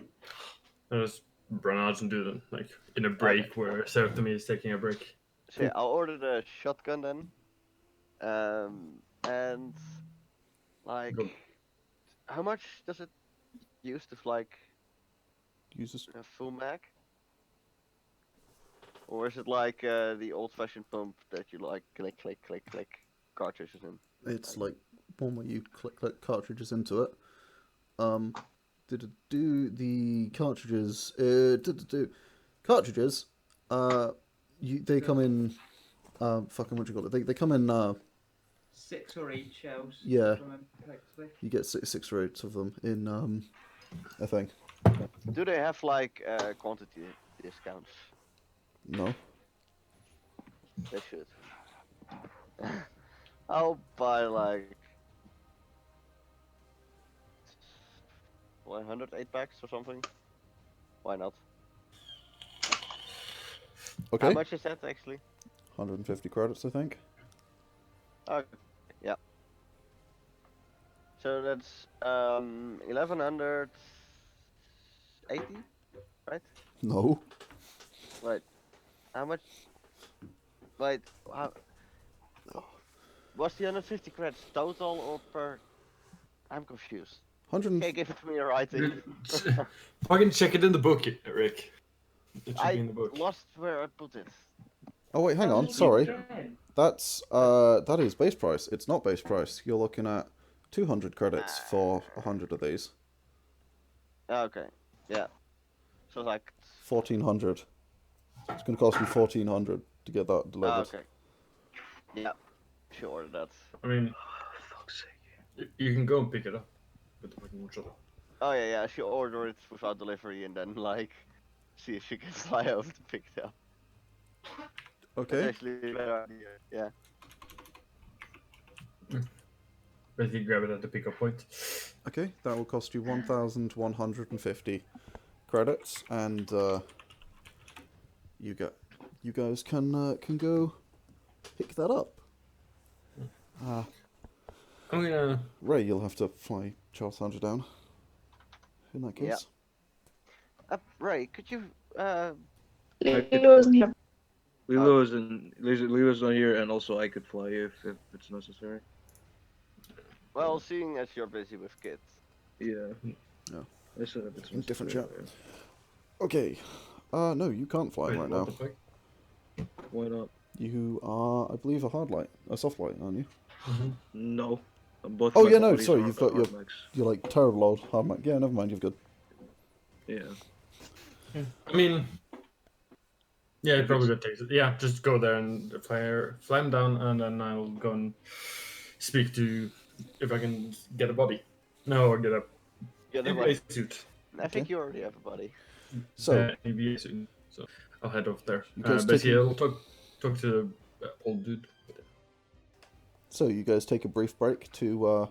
I'll just run out and do them like in a break where Seraph to me is taking a break. So yeah, I'll order the shotgun then. And like, Go. how much does it use to like Uses a full mag? Or is it like the old-fashioned pump that you like click, click, click, click cartridges in? it's like one where you click cartridges into it. Do the cartridges cartridges they come in fucking what do you call it? They come in 6 or 8 shells. Yeah. if I remember correctly. you get six or eight of them in a thing. Do they have like quantity discounts? No. They should. I'll buy like 108 packs or something. Why not? Okay. How much is that actually? 150 credits, I think. Oh, yeah. So that's 1180, right? No. Wait, how much? Wait, how? Was the 150 credits total or per? I'm confused. 100. Okay, give it to me in writing. Fucking check it in the book, Rick. Check it I in the book. lost where I put it. Oh wait, hang on. Oh, Sorry. again. That's that is base price. It's not base price. You're looking at 200 credits for 100 of these. Okay, yeah. So like. 1400. It's going to cost you 1400 to get that delivered. Okay. Yeah. Sure, that's. I mean, Fuck's sake. you can go and pick it up with the fucking shuttle. Oh yeah, she order it without delivery and then like see if she can fly over to pick it up. Okay. That's actually a better idea. Yeah. Basically, grab it at the pickup point. Okay, that will cost you 1,150 credits, and you guys can go pick that up. I'm gonna. Ray, you'll have to fly Charlissandra down. in that case. Ray, could you Lilo isn't here. Lilo's not here, and also I could fly if it's necessary. well, seeing as you're busy with kids. Yeah. No. I said if it's Different necessary. chat. Okay. No, you can't fly right now. Why not? You are, I believe, a soft light, aren't you? No. Both Oh my yeah, no, bodies sorry, are you've got your, hard max. you're like terrible old hard max. Yeah, never mind, you've got. Yeah. I mean, yeah, you probably could take it. Yeah, just go there and fly him down, and then I'll go and speak to if I can get a body. No, or get a Yeah, the EVA suit. I think you already have a buddy. So, EVA suit. So I'll head off there. You guys Basically, taking- I'll talk to the old dude. so you guys take a brief break to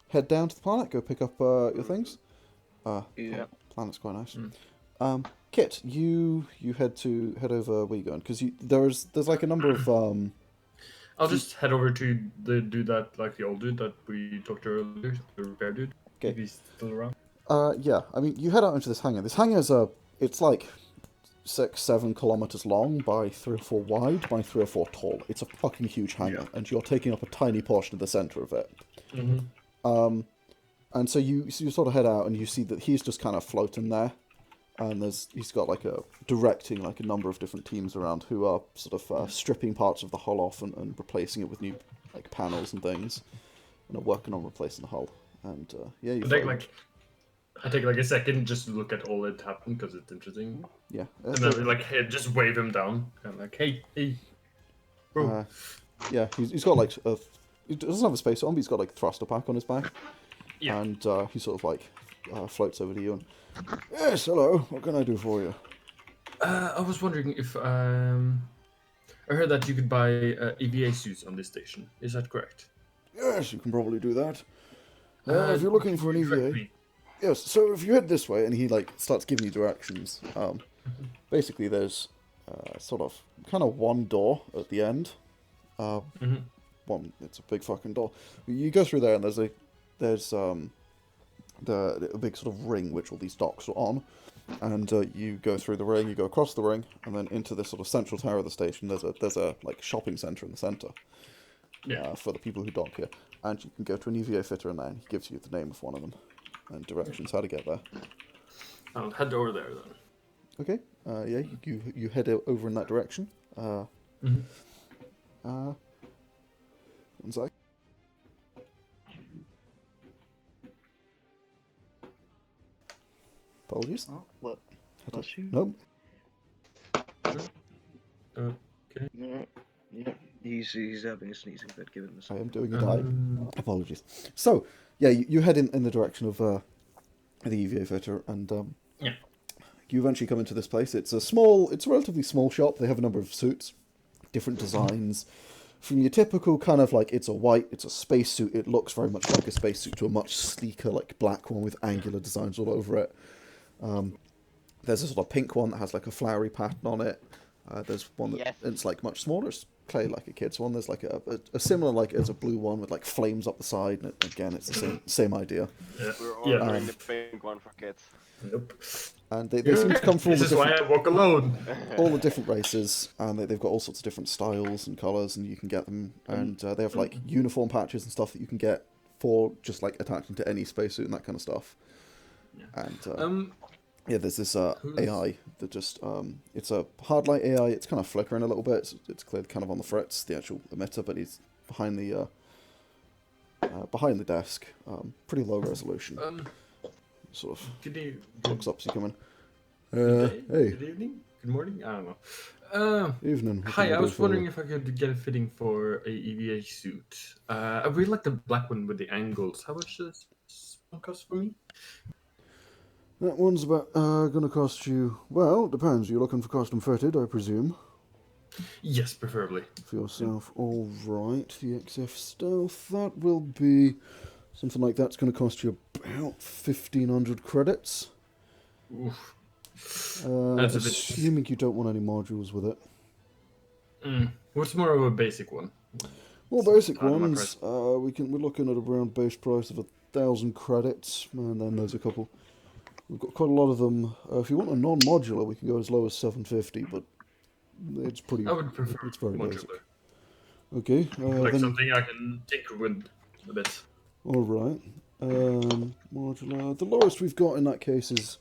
head down to the planet, go pick up your things. Yeah. Planet's quite nice. Kit, you head over. Where you going? Because there's like a number of I'll just head over to the dude the old dude that we talked to earlier, the repair dude. Okay. If he's still around. Yeah, I mean, you head out into this hangar. This hangar is it's like 6-7 kilometers long by 3 or 4 wide by 3 or 4 tall. It's a fucking huge hangar, and you're taking up a tiny portion of the center of it. And so you sort of head out, and you see that he's just kind of floating there, and he's got like directing like a number of different teams around who are sort of stripping parts of the hull off and replacing it with new like panels and things, and are working on replacing the hull. And yeah, you I take like a second just to look at all that happened because it's interesting. yeah. And then just wave him down, kind of like, hey, bro. Yeah, he's got like he doesn't have a space on, but he's got like a thruster pack on his back. Yeah. And he sort of like floats over to you and, yes, hello, what can I do for you? I was wondering if I heard that you could buy EVA suits on this station. Is that correct? Yes, you can probably do that. If you're looking for an EVA, Exactly. yes. So if you head this way, and he like starts giving you directions. Basically, there's sort of kind of one door at the end. It's a big fucking door. You go through there, and there's a big sort of ring which all these docks are on, and you go through the ring, you go across the ring, and then into this sort of central tower of the station. There's a like shopping center in the center. For the people who dock here, and you can go to an EVA fitter in there, and he gives you the name of one of them and directions how to get there. I'll head over there then. Okay. Yeah, you head over in that direction. One sec. Apologies. Oh, what? Bless you. Nope. Okay. Yeah. He's having a sneezing fit. Give him a I second. am doing a dive. Apologies. So, yeah, you head in the direction of the EVA fitter, and you eventually come into this place. It's a relatively small shop. They have a number of suits, different designs. From your typical kind of like, it's a spacesuit. It looks very much like a spacesuit, to a much sleeker, like black one with angular designs all over it. There's a sort of pink one that has like a flowery pattern on it. There's one that's like much smaller. It's clearly like a kid's one. There's like a similar, like, as a blue one with like flames up the side. And again, it's the same idea. Yeah. We're ordering the pink one for kids. Nope. And they seem to come from all This the is why different, I walk alone. all the different races, and they've got all sorts of different styles and colours, and you can get them. And they have like uniform patches and stuff that you can get for just like attaching to any spacesuit and that kind of stuff. And yeah, there's this AI that just it's a hard light AI. It's kind of flickering a little bit. It's clearly kind of on the fritz, the actual emitter, but he's behind the desk. Pretty low resolution. Sort of Good looks up as you come in. day, Hey, good evening, good morning. I don't know. evening. What Hi, can I do was for wondering you? if I could get a fitting for a EVA suit. I really like the black one with the angles. How much does this one cost for me? That one's about going to cost you. Well, depends. You're looking for custom fitted, I presume. Yes, preferably. For yourself, all right. The XF Stealth, that will be something like that's going to cost you about 1,500 credits. Oof. That's a bit- Assuming you don't want any modules with it. What's more of a basic one? Well, basic Out of my ones, we're looking at around base price of 1,000 credits, and then there's a couple. We've got quite a lot of them. If you want a non-modular, we can go as low as 750, but it's pretty. I would prefer It's very basic. modular. Okay. Like then, something I can tinker with a bit. all right. Modular. The lowest we've got in that case is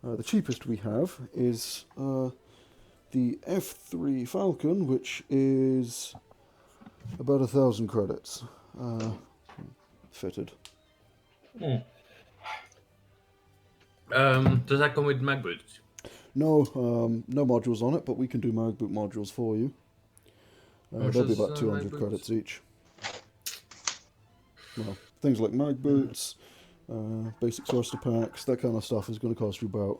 the cheapest we have is the F3 Falcon, which is about 1,000 credits. Fitted. Does that come with mag boots? No, no modules on it, but we can do mag boot modules for you. much They'll be is, about mag 200 boots? credits each. Well, things like mag boots, basic thruster packs, that kind of stuff is going to cost you about...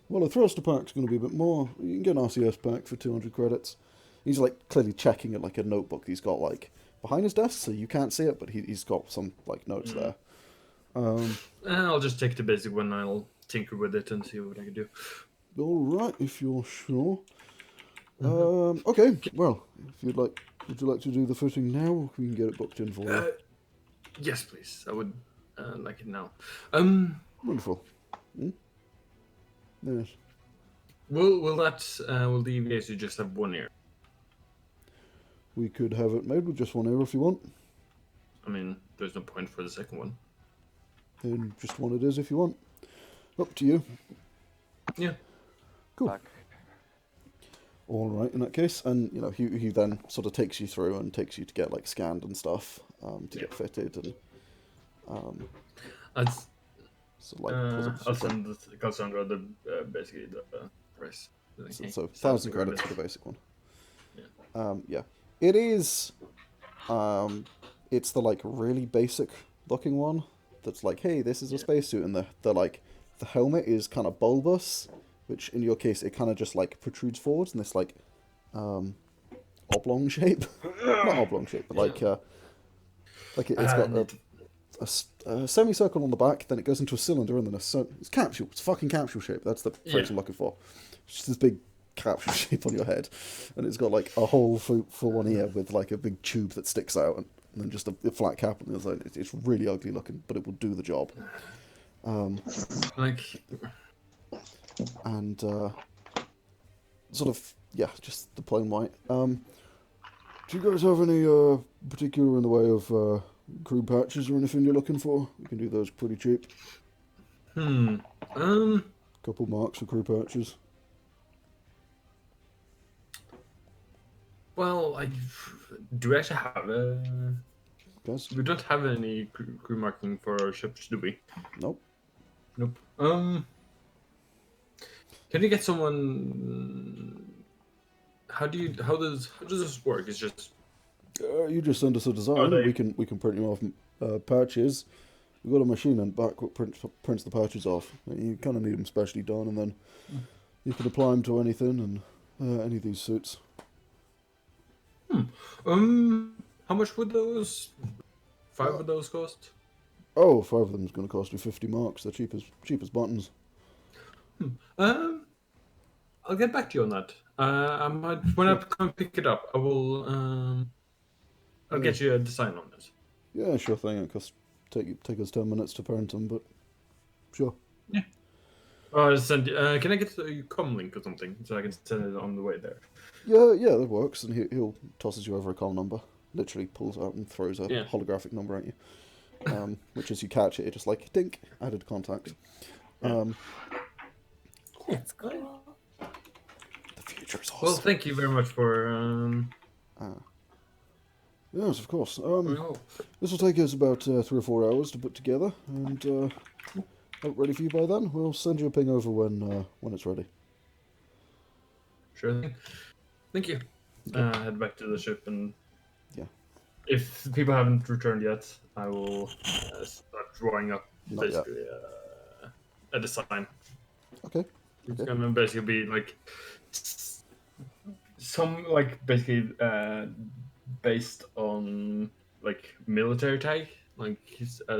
Well, a thruster pack's going to be a bit more. You can get an RCS pack for 200 credits. He's like clearly checking at like a notebook he's got like behind his desk, so you can't see it, but he's got some like notes there. I'll just take the basic one. I'll tinker with it and see what I can do. All right, if you're sure. Okay. Well, if you'd like, would you like to do the footing now? We can get it booked in for you. Yes, please. I would like it now. Wonderful. Yes. Will the EVAC just have one ear? We could have it made with just one ear if you want. I mean, there's no point for the second one. Then just one it is if you want. Up to you. Yeah. Cool. Fuck. All right, in that case, and you know, he then sort of takes you through and takes you to get like scanned and stuff to get fitted and so like I'll send Cassandra the basically the price. so 1,000 credits for the basic one. Yeah. Yeah, it is. It's the like really basic looking one that's like, hey, this is a spacesuit, and the like the helmet is kind of bulbous, which in your case it kind of just like protrudes forwards in this like oblong shape, not oblong shape, but like it's got a semicircle on the back, then it goes into a cylinder, and then it's capsule. It's fucking capsule shape. That's the phrase I'm looking for. It's just this big capsule shape on your head, and it's got like a hole for one ear with like a big tube that sticks out, and then just a flat cap on the other side. It's really ugly looking, but it will do the job. And sort of just the plain white. Do you guys have any particular in the way of crew patches or anything you're looking for? We can do those pretty cheap. Couple marks for crew patches. Well, do we actually have a... Guys? We don't have any crew marking for our ships, do we? Nope. Nope. Can you get someone? How does this work? It's just You just send us a design, and we can print you off patches. We've got a machine in back that prints the patches off. You kind of need them specially done, and then you can apply them to anything and any of these suits. How much would those 5 of those cost? Oh, 5 of them is going to cost you 50 marks. They're cheapest buttons. I'll get back to you on that. I might, when I come pick it up, I will. I'll get you a design on this. Yeah, sure thing. It costs take us 10 minutes to parent them, but sure. Yeah. I'll send. Can I get a com link or something so I can send it on the way there? Yeah, that works. And he'll tosses you over a com number. Literally pulls out and throws a holographic number at you. Which as you catch it, it just like dink, added contact. That's good. The future is awesome. Well, thank you very much for. Yes, of course. This will take us about 3 or 4 hours to put together, and ready for you by then. We'll send you a ping over when it's ready. Sure thing. Thank you. Head back to the ship, and yeah, if people haven't returned yet, I will start drawing up Not basically a design. Okay. It's gonna basically be like some like basically based on like military tag, like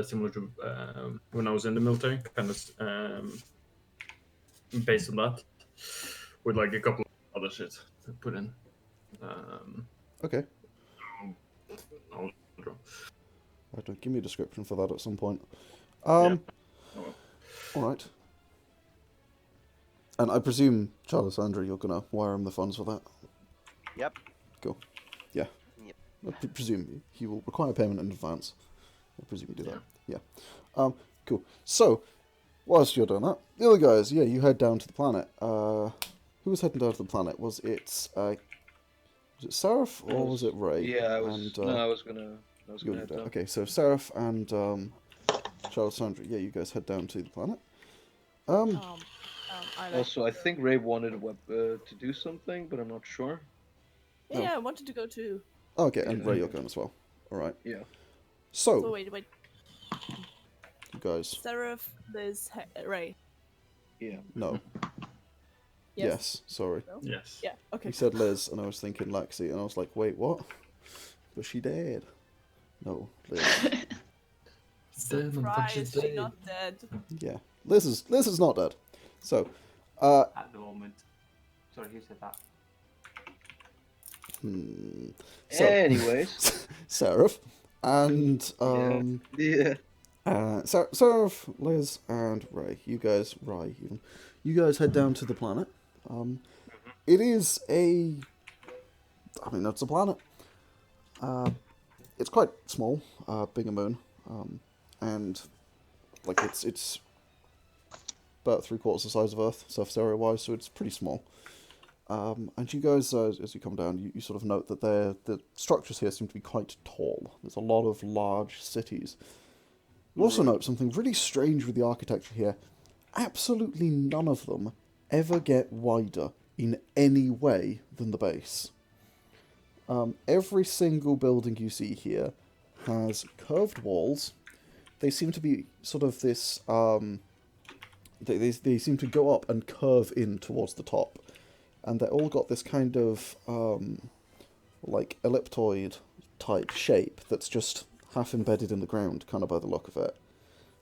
similar to when I was in the military, kind of based on that, with like a couple of other shit to put in. Okay. I'll draw. I don't give me a description for that at some point. Yeah. All right. And I presume, Charlissandra, you're gonna wire him the funds for that. Yep. Cool. Yeah. Yep. I presume he will require payment in advance. I presume you do that. Yeah. Cool. So, whilst you're doing that, the other guys, yeah, you head down to the planet. Who was heading down to the planet? Was it Seraph or was it Ray? Yeah, I was. And, No, I was gonna you'll head do that. down. Okay, so Seraph and Charlissandra, yeah, you guys head down to the planet. I like, Also, I think Ray wanted to do something, but I'm not sure. yeah, I wanted to go too. Okay, and Yeah. Ray, you're going as well. All right. Yeah. So So, wait. you guys, Seraph, Liz, Ray. Yeah. no. Yes, sorry. No? Yes. Yeah. Okay. He said Liz, and I was thinking Lexi, and I was like, wait, what? But she dead. No, Liz. Surprise, she's not dead. Yeah, Liz is not dead. So, At the moment. Sorry, who said that? so Anyways. Seraph and Yeah. Seraph, Liz, and Ray. You guys head down to the planet. It is it's a planet. It's quite small, being a moon, and like it's about 3/4 the size of Earth, surface area wise, so it's pretty small. And you guys, as you come down, you sort of note that the structures here seem to be quite tall. There's a lot of large cities. You also note something really strange with the architecture here. Absolutely none of them ever get wider in any way than the base. Every single building you see here has curved walls. They seem to be sort of this... They seem to go up and curve in towards the top. And they all got this kind of, like, elliptoid type shape that's just half embedded in the ground, kind of by the look of it.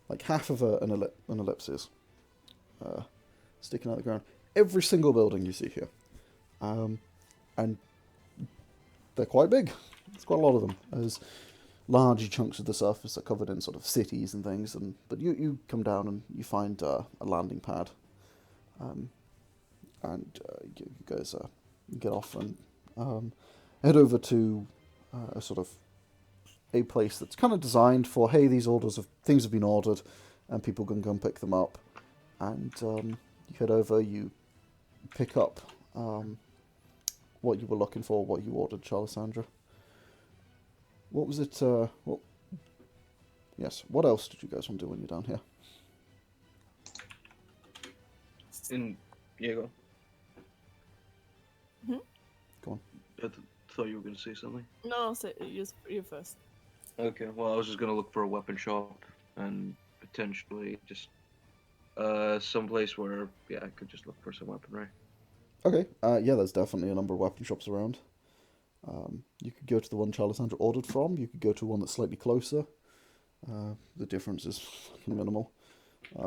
Like half of an ellipsis sticking out of the ground. Every single building you see here. And they're quite big. There's quite a lot of them. There's large chunks of the surface are covered in sort of cities and things. But you come down and you find a landing pad. And you guys get off and head over to a sort of a place that's kind of designed for, hey, things have been ordered, and people can go and pick them up. And you head over, you pick up what you were looking for, what you ordered, Charlissandra. What was it? Yes. What else did you guys want to do when you're down here? Diego. Go on. I thought you were going to say something. No, say you first. Okay, well, I was just going to look for a weapon shop and potentially just someplace where, yeah, I could just look for some weaponry. Okay. Yeah, there's definitely a number of weapon shops around. You could go to the one Charlissandra ordered from. You could go to one that's slightly closer. The difference is fucking minimal.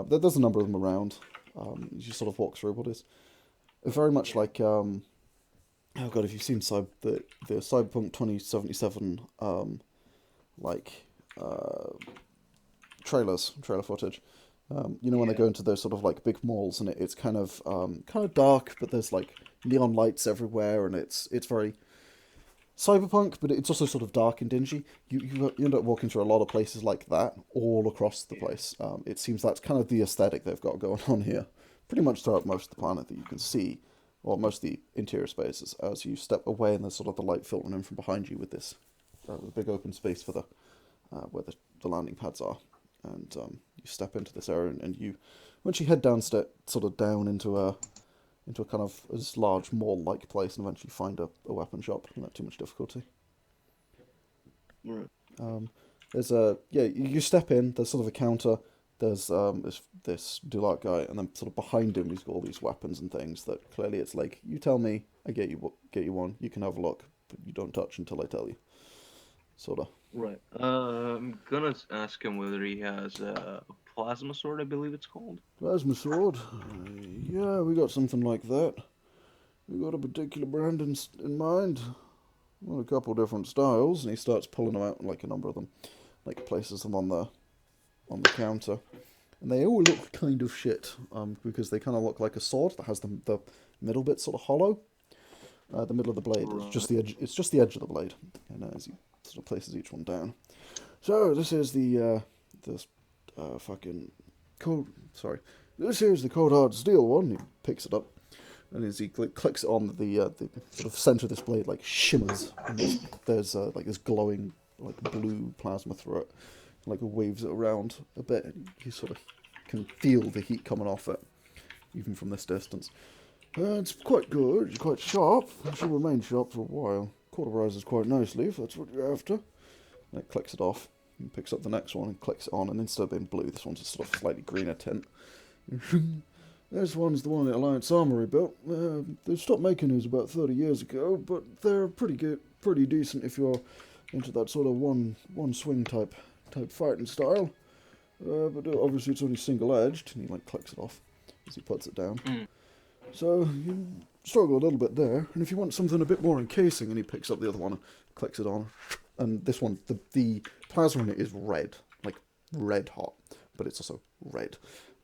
There's a number of them around. You sort of walk through what is very much like oh god, if you've seen the Cyberpunk 2077 trailer footage, when they go into those sort of like big malls and it's kind of dark, but there's like neon lights everywhere and it's very cyberpunk, but it's also sort of dark and dingy. You end up walking through a lot of places like that all across the place. It seems that's kind of the aesthetic they've got going on here, pretty much throughout most of the planet that you can see, or most of the interior spaces. As you step away and there's sort of the light filtering in from behind you with this the big open space for the where the landing pads are, and you step into this area and you once you head down sort of down into a kind of this large mall-like place and eventually find a weapon shop without too much difficulty. Right. There's you step in, there's sort of a counter, there's this Dulat guy, and then sort of behind him he's got all these weapons and things that clearly it's like, you tell me, I get you one, you can have a look, but you don't touch until I tell you. Sorta. Right. I'm gonna ask him whether he has a plasma sword, I believe it's called. Plasma sword? Yeah, we got something like that. We got a particular brand in mind. Well, a couple different styles, and he starts pulling them out, like a number of them. like places them on the counter, and they all look kind of shit because they kind of look like a sword that has the middle bit sort of hollow. The middle of the blade, it's just the edge. It's just the edge of the blade, and as he sort of places each one down. So this is the fucking cold. Sorry, this here's the cold hard steel one. He picks it up, and as he clicks it on, the sort of center of this blade like shimmers, and there's like this glowing like blue plasma through it, like waves it around a bit. And you sort of can feel the heat coming off it, even from this distance. It's quite good. It's quite sharp. It should remain sharp for a while. Cauterizes quite nicely if that's what you're after. And it clicks it off. And picks up the next one and clicks it on. And instead of being blue, this one's a sort of slightly greener tint. This one's the one that Alliance Armory built. They stopped making these about 30 years ago, but they're pretty good, pretty decent if you're into that sort of one swing type fighting style. But obviously it's only single edged, and he like clicks it off as he puts it down. So you struggle a little bit there, and if you want something a bit more encasing, and he picks up the other one and clicks it on, and this one, the plasma in it is red, like red hot, but it's also red,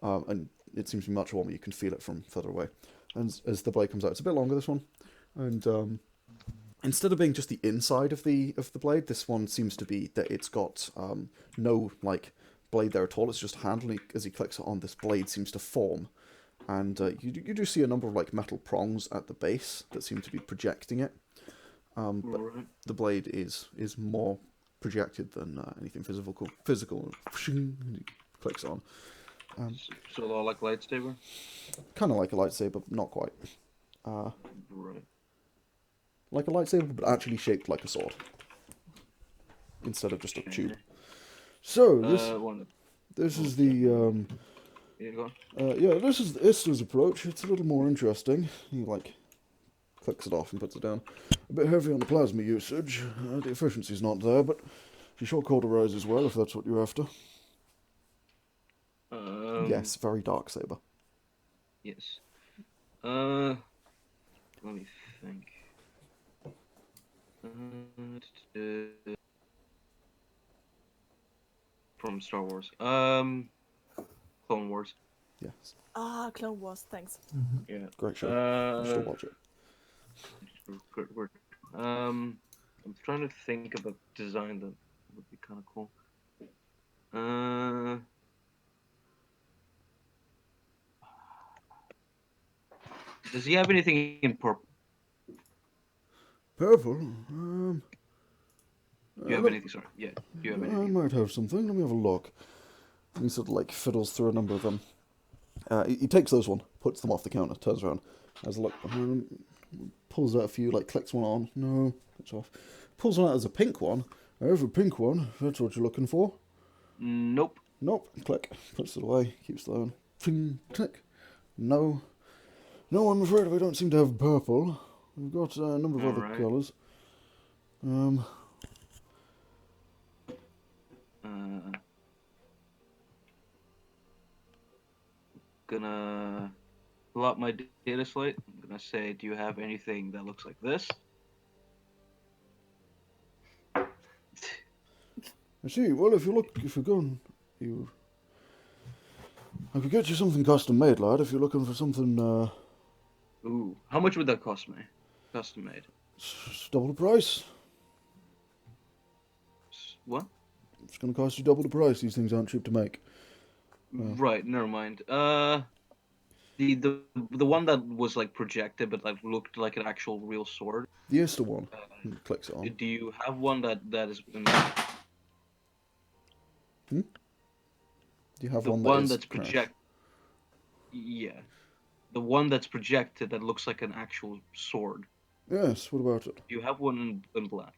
and it seems to be much warmer. You can feel it from further away, and as the blade comes out, it's a bit longer, this one, and instead of being just the inside of the blade, this one seems to be that it's got no like blade there at all. It's just handling. As he clicks it on, this blade seems to form. And you do see a number of like metal prongs at the base that seem to be projecting it. But the blade is more projected than anything physical. And he clicks on. So a lot like lightsaber? Kind of like a lightsaber, but not quite. Right. Like a lightsaber, but actually shaped like a sword. Instead of just a tube. So, this is the... Yeah, go on. This is the Ista's approach. It's a little more interesting. He, like, clicks it off and puts it down. A bit heavy on the plasma usage. The efficiency's not there, but she sure cauterizes well if that's what you're after. Yes, very dark saber. Yes. Let me think. From Star Wars. Clone Wars. Yes. Clone Wars, thanks. Yeah. Great show. You should watch it. Good. I'm trying to think of a design that would be kind of cool. Does he have anything in purple? Purple? Do you have anything? Sorry. Yeah. Do you have I anything? might have something. Let me have a look. And he sort of like fiddles through a number of them. He takes those one, puts them off the counter, turns around, has a look behind him, pulls out a few, like clicks one on. No, it's off. Pulls one out as a pink one. I have a pink one. If that's what you're looking for. Nope. Nope. Click. Puts it away. Keeps going. Ping. Click. No. No, I'm afraid we don't seem to have purple. We've got a number of other colours. Gonna pull out my data slate. I'm gonna say, do you have anything that looks like this? I see. Well, if you're going, I could get you something custom made, lad. If you're looking for something, Ooh, how much would that cost me? Custom made. It's double the price. What? It's going to cost you double the price. These things aren't cheap to make. Right, never mind. The one that was like projected but like looked like an actual real sword. The Easter one. Clicks it on. Do you have one that is Do you have the one that's project? Yeah, the one that's projected that looks like an actual sword. Yes. What about it? Do you have one in black?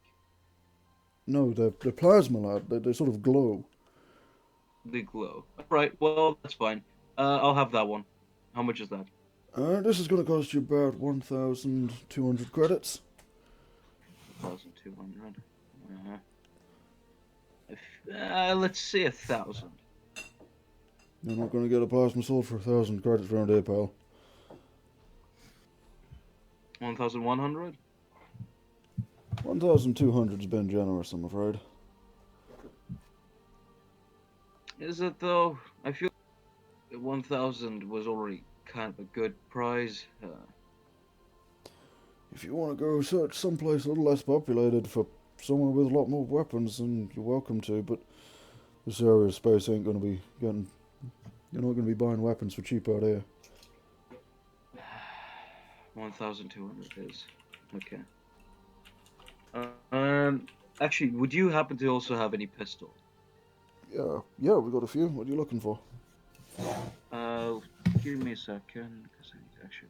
No, they're plasma, lad. They sort of glow. They glow. Right. Well, that's fine. I'll have that one. How much is that? This is going to cost you about 1,200 credits. 1,200. Let's say 1,000. You're not going to get a plasma sword for 1,000 credits around here, pal. 1,100. 1,200's been generous, I'm afraid. is it though? I feel 1,000 was already kind of a good prize. If you want to go search someplace a little less populated for somewhere with a lot more weapons, then you're welcome to, but this area of space ain't going to be getting... You're not going to be buying weapons for cheap out here. 1,200 is okay. Actually, would you happen to also have any pistols? Yeah, we got a few. What are you looking for? Give me a second, because I need to actually...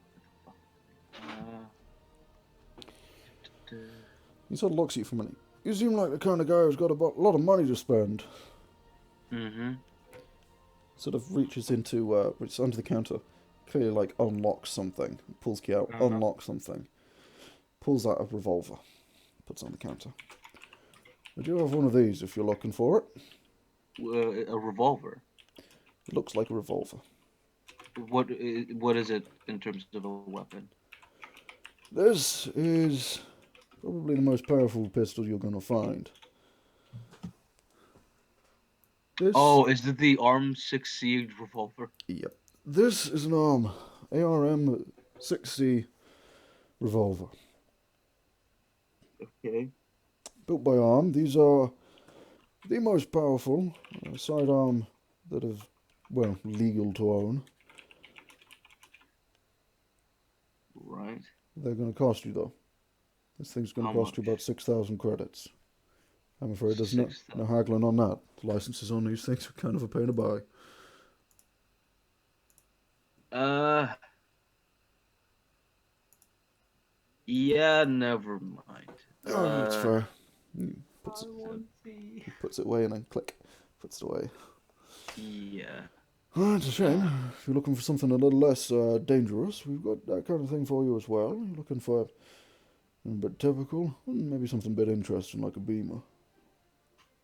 He sort of looks at you for a minute. You seem like the kind of guy who's got a lot of money to spend. Mm-hmm. Sort of reaches into, it's under the counter, clearly like unlocks something, pulls key out, unlocks something, pulls out a revolver, puts it on the counter. I do have one of these if you're looking for it. A revolver? It looks like a revolver. What is it in terms of a weapon? This is probably the most powerful pistol you're going to find. This... Oh, is it the ARM 6C revolver? Yep. This is an ARM 6C revolver. Okay. Built by ARM. These are the most powerful sidearm that is, well, legal to own. Right. They're going to cost you, though. This thing's going to cost you about 6,000 credits. I'm afraid there's no haggling on that. The licenses on these things are kind of a pain to buy. Yeah, never mind. Oh, that's fair. He puts it away and then click. Puts it away. Yeah. Oh, it's a shame. If you're looking for something a little less dangerous, we've got that kind of thing for you as well. You're looking for a bit typical, maybe something a bit interesting like a beamer.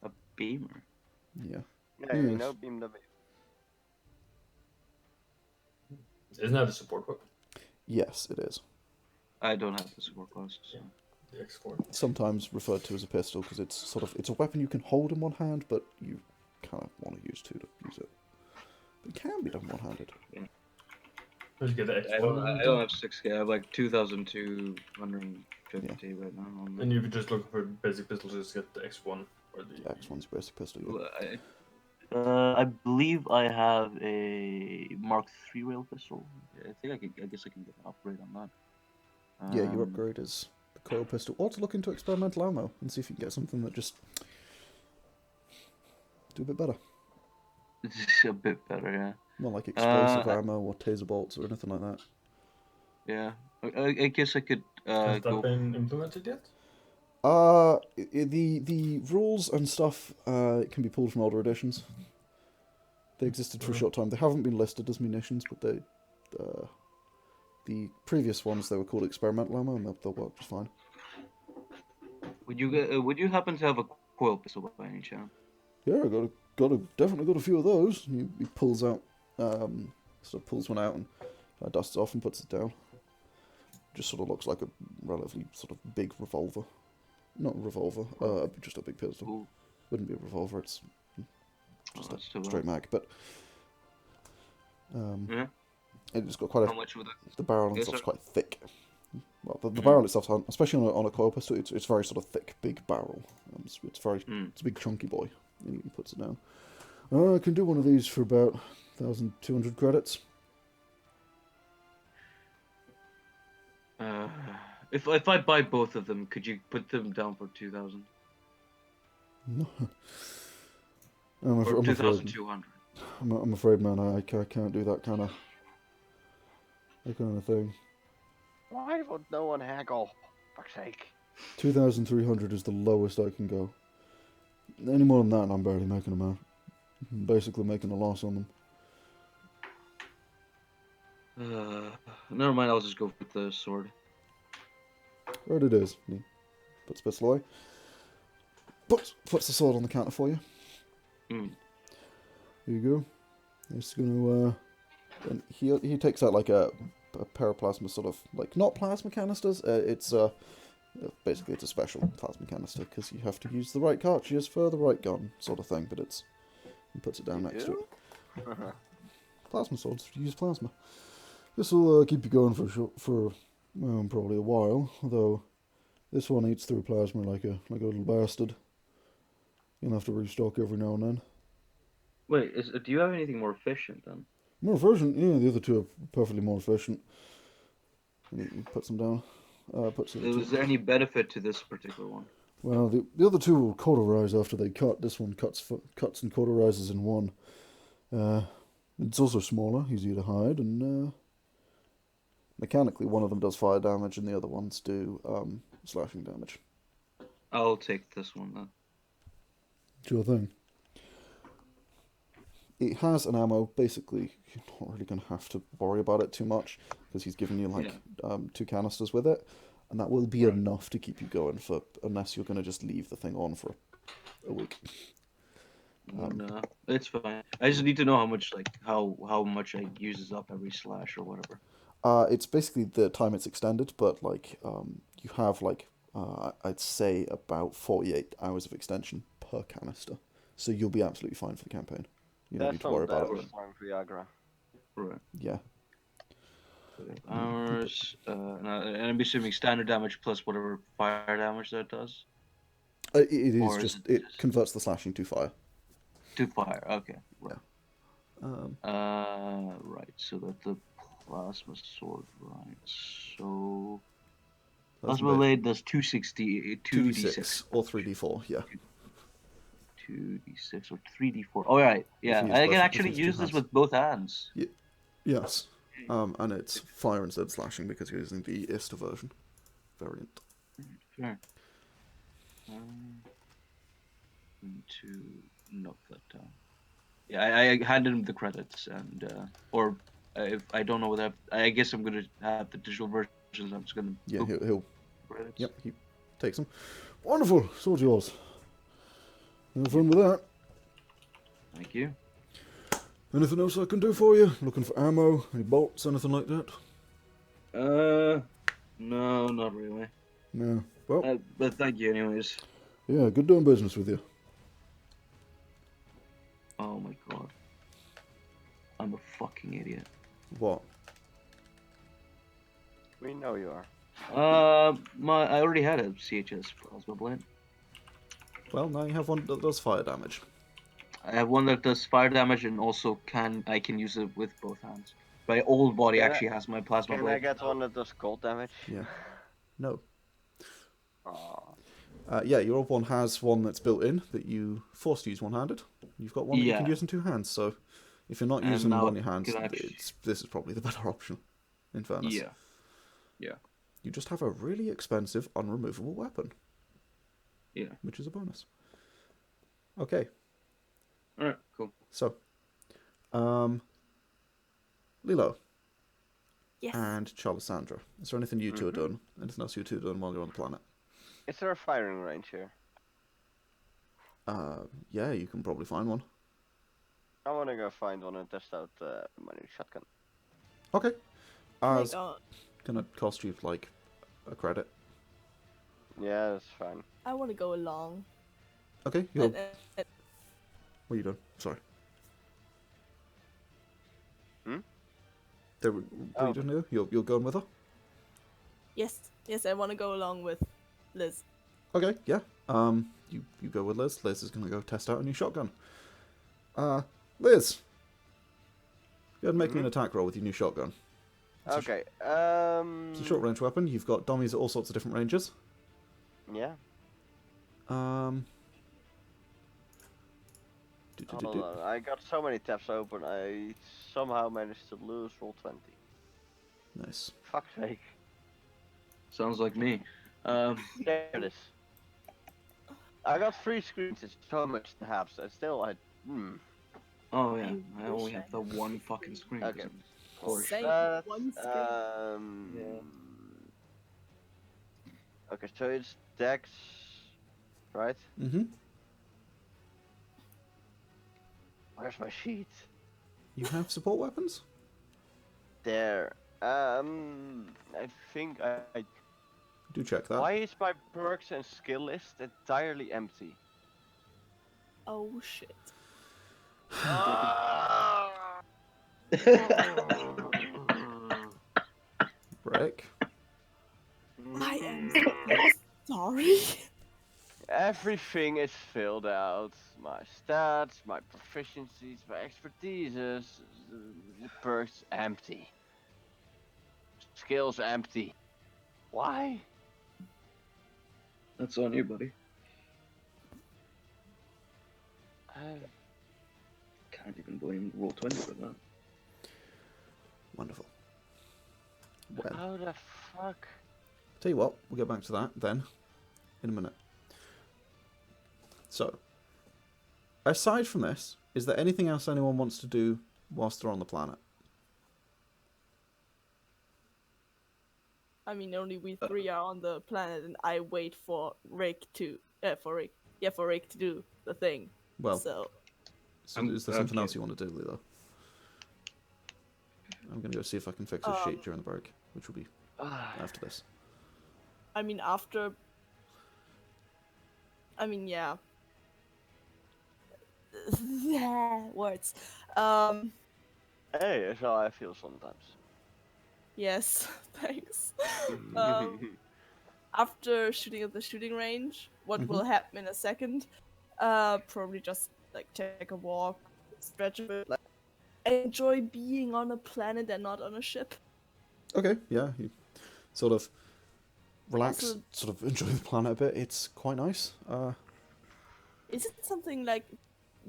A beamer? Yeah. Yeah, you know, beam the... Isn't that a support weapon? Yes, it is. I don't have the support class, so... The X4. Sometimes referred to as a pistol because it's a weapon you can hold in one hand, but you kind of want to use two to use it. But it can be done one-handed. Let's get the X1. I don't have 6K. I have like 2,250 right now. And if you're just looking for basic pistols, just get the X1 or the X1's your basic pistol. Yeah. I believe I have a Mark III rail pistol. I guess I can get an upgrade on that. Yeah, your upgrade is the coil pistol. Or to look into experimental ammo and see if you can get something that just do a bit better. It's a bit better, yeah. Not like explosive ammo or taser bolts or anything like that. Yeah, I guess I could Has that been implemented yet? The rules and stuff can be pulled from older editions. They existed for a short time. They haven't been listed as munitions, but the previous ones, they were called experimental ammo, and they'll work just fine. Would you happen to have a coil pistol by any chance? Yeah, I definitely got a few of those. He pulls out, sort of pulls one out and dusts it off and puts it down. Just sort of looks like a relatively sort of big revolver. Not a revolver, just a big pistol. Ooh. Wouldn't be a revolver, it's just a too straight mag, but yeah. It's got quite a... How much would The barrel and Yes, stuff's sir. quite thick. Well, the barrel itself, especially on a coil pistol, it's very sort of thick, big barrel. It's a big chunky boy. And he puts it down. I can do one of these for about 1,200 credits. If I buy both of them, could you put them down for 2,000? No. Or I'm 2,200? I'm afraid, man, I can't do that kind of thing. Why would no one haggle? Fuck's sake. 2,300 is the lowest I can go. Any more than that, and I'm barely making them out. I'm basically making a loss on them. Never mind, I'll just go with the sword. Right it is. He puts the pistol away. Puts the sword on the counter for you. Mm. Here you go. He's gonna and he takes out like a pair of plasma sort of like not plasma canisters. It's basically it's a special plasma canister because you have to use the right cartridges for the right gun sort of thing. But it's He puts it down You next to do? it. Plasma swords. Use plasma. This will keep you going for probably a while. Although this one eats through plasma like a little bastard. You'll have to restock every now and then. Wait, do you have anything more efficient then? More efficient? Yeah, the other two are perfectly more efficient. And he puts them down. Is there any benefit to this particular one? Well, the other two will cauterize after they cut. This one cuts and cauterizes in one. It's also smaller, easier to hide, and mechanically one of them does fire damage and the other ones do slashing damage. I'll take this one then. Sure thing. It has an ammo. Basically, you're not really going to have to worry about it too much because he's given you like 2 canisters with it, and that will be enough to keep you going for unless you're going to just leave the thing on for a week. No, it's fine. I just need to know how much how much it uses up every slash or whatever. It's basically the time it's extended, but like you have like I'd say about 48 hours of extension per canister, so you'll be absolutely fine for the campaign. You don't need to worry about it. Viagra. Right. Yeah. Hours, and I'm assuming standard damage plus whatever fire damage that does. It is Or just is it it converts the slashing to fire. To fire, okay. Right. Yeah. Right. So that's the plasma sword, right? So plasma blade does 260, 2d6 or 3d4. Yeah. 2d6 or 3d4. Oh right, yeah. I can actually use this with both hands. Yes. And it's fire instead of slashing because you're using the Ista version variant. Sure. To note that down. Yeah, I handed him the credits, and or if I don't know whether I guess I'm gonna have the digital versions. I'm just gonna he'll credits. Yep, he takes them. Wonderful, sword's yours. Have fun with that. Thank you. Anything else I can do for you? Looking for ammo, any bolts, anything like that? No, not really. No. Well, but thank you anyways. Yeah, good doing business with you. Oh my god. I'm a fucking idiot. What? We know you are. I already had a CHS plasma blade. Well, now you have one that does fire damage. I have one that does fire damage and also I can use it with both hands. My old body actually has my plasma blade. Can I get one that does cold damage? Yeah. No. Aw. Yeah, your old one has one that's built in that you forced to use one-handed. You've got one that you can use in 2 hands, so if you're not using one in your hands, this is probably the better option, in fairness. Yeah. Yeah. You just have a really expensive, unremovable weapon. Yeah. Which is a bonus. Okay. Alright, cool. So, Lilo. Yes. And Charlissandra. Is there anything you two are doing? Anything else you two are doing while you're on the planet? Is there a firing range here? Yeah, you can probably find one. I want to go find one and test out my new shotgun. Okay. Oh my god. Gonna cost you like a credit. Yeah, that's fine. I want to go along. Okay. What are you doing? Sorry. What are you doing here? You're going with her? Yes, I want to go along with Liz. Okay, yeah. You go with Liz. Liz is gonna go test out a new shotgun. Liz, go ahead and make me an attack roll with your new shotgun. Okay. It's a short range weapon. You've got dummies at all sorts of different ranges. Yeah. Hold on. I got so many tabs open. I somehow managed to lose roll 20. Nice. Fuck's sake. Sounds like me. There it is. I got 3 screens. It's so much tabs. I still Oh yeah, I only have the one fucking screen. Okay. Of course. Same. That's, One screen. Okay, so it's Dex, right? Mm-hmm. Where's my sheet? You have support weapons? There. I think I Do check that. Why is my perks and skill list entirely empty? Oh shit. Brick. I am so sorry. Everything is filled out. My stats, my proficiencies, my expertises, the perks empty. Skills empty. Why? That's on you, buddy. I Can't even blame Roll20 for that. Wonderful. Well, How the fuck? tell you what, we'll get back to that then in a minute. So, aside from this, is there anything else anyone wants to do whilst they're on the planet? I mean, only we three are on the planet, and I wait for Rick to for Rick to do the thing. Well, So is there something okay. else you want to do, Lilo? I'm going to go see if I can fix a sheet during the break, which will be after this. I mean, yeah. Words. Hey, that's how I feel sometimes. Yes, thanks. After shooting at the shooting range, what will happen in a second? Probably just like take a walk, stretch a bit, like enjoy being on a planet and not on a ship. Okay, yeah, you sort of relax, Also- sort of enjoy the planet a bit. It's quite nice. Is it something like?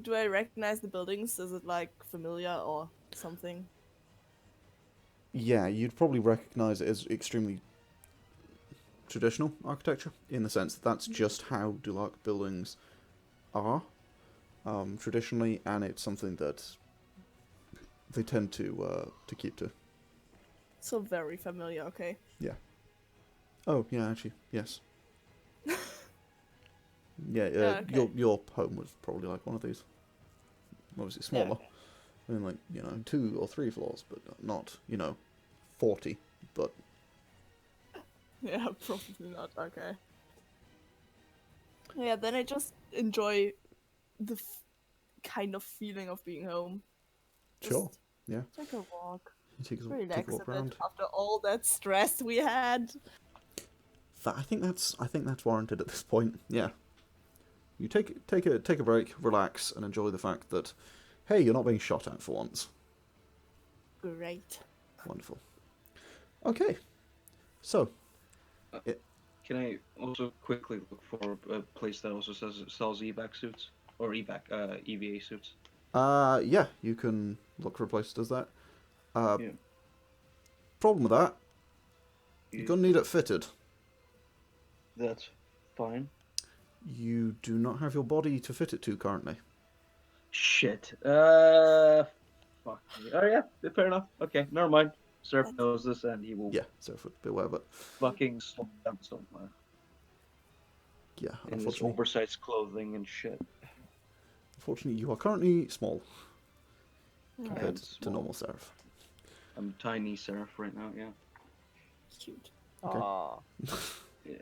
Do I recognize the buildings? Is it like familiar or something? Yeah, you'd probably recognise it as extremely traditional architecture, in the sense that that's just how Dulark buildings are traditionally, and it's something that they tend to keep to. So very familiar. Okay. Yeah. Oh, yeah, actually, yes. Yeah, okay. your home was probably like one of these. Obviously smaller. okay. I mean, like, 2 or 3 floors, but not, 40. But Yeah, probably not. Okay. Yeah, then I just enjoy the kind of feeling of being home. sure, Just yeah. take a walk, You take a relax a walk bit around. after all that stress we had. I think that's warranted at this point. Yeah. You take a break, relax, and enjoy the fact that, hey, you're not being shot at for once. Great. Wonderful. Okay. So, Can I also quickly look for a place that also sells evac suits or EVA suits? yeah, you can look for a place that does that. Yeah. Problem with that, you're gonna need it fitted. That's fine. You do not have your body to fit it to currently. Shit. Fuck me. Oh yeah, fair enough. Okay, never mind. Seraph knows this, and he will Yeah, so if be aware of it. fucking slow down somewhere Yeah, in his unfortunately, oversized clothing and shit. you are currently small Yeah, compared I'm to small. normal Seraph. I'm tiny Seraph right now. Yeah. cute. Okay. Aw. Yeah.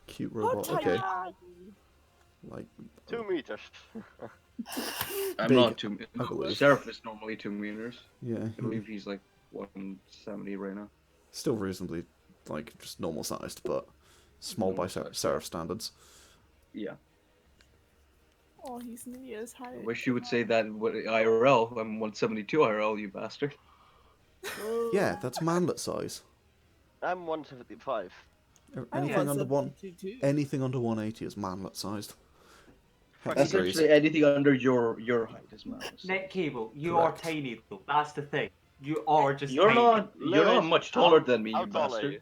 Cute Oh, robot. Okay, tiny. like 2 meters. I'm Big, not 2 I believe. Seraph is normally 2 meters. yeah, I believe he's like 170 right now. still reasonably like just normal sized, but small by Normal sized. Seraph standards. Yeah. Oh, he's nearly as high. I wish you would say that IRL. I'm 172 IRL, you bastard. Yeah, that's manlet size. I'm 175. Anything under anything under 180 is manlet sized. Hex agrees. Essentially, anything under your height is madness. Net Cable, you Correct. are tiny though. That's the thing. You are just You're tiny. not. You're not Lewis, much taller than me, How you tall are bastard. you?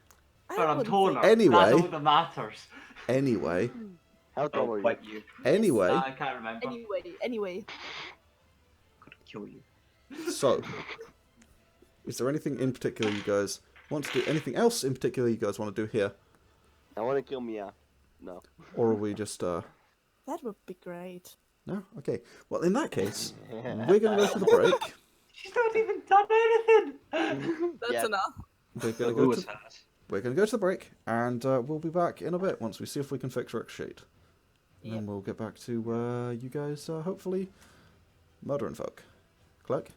But I'm wouldn't taller. say- Anyway. That's all that matters. Anyway, How tall I'll are you? fight you. anyway, I can't remember. Anyway. Could kill you. so is there anything in particular you guys want to do? Anything else in particular you guys want to do here? I want to kill Mia. No. Or are we just That would be great. no? Okay. Well, in that case, we're gonna go for the break. She's not even done anything. That's Yeah. enough. We're gonna go Lewis to has. we're gonna go to the break, and we'll be back in a bit once we see if we can fix Rick's sheet. And then Yep. we'll get back to you guys hopefully Murder and folk. Cloak.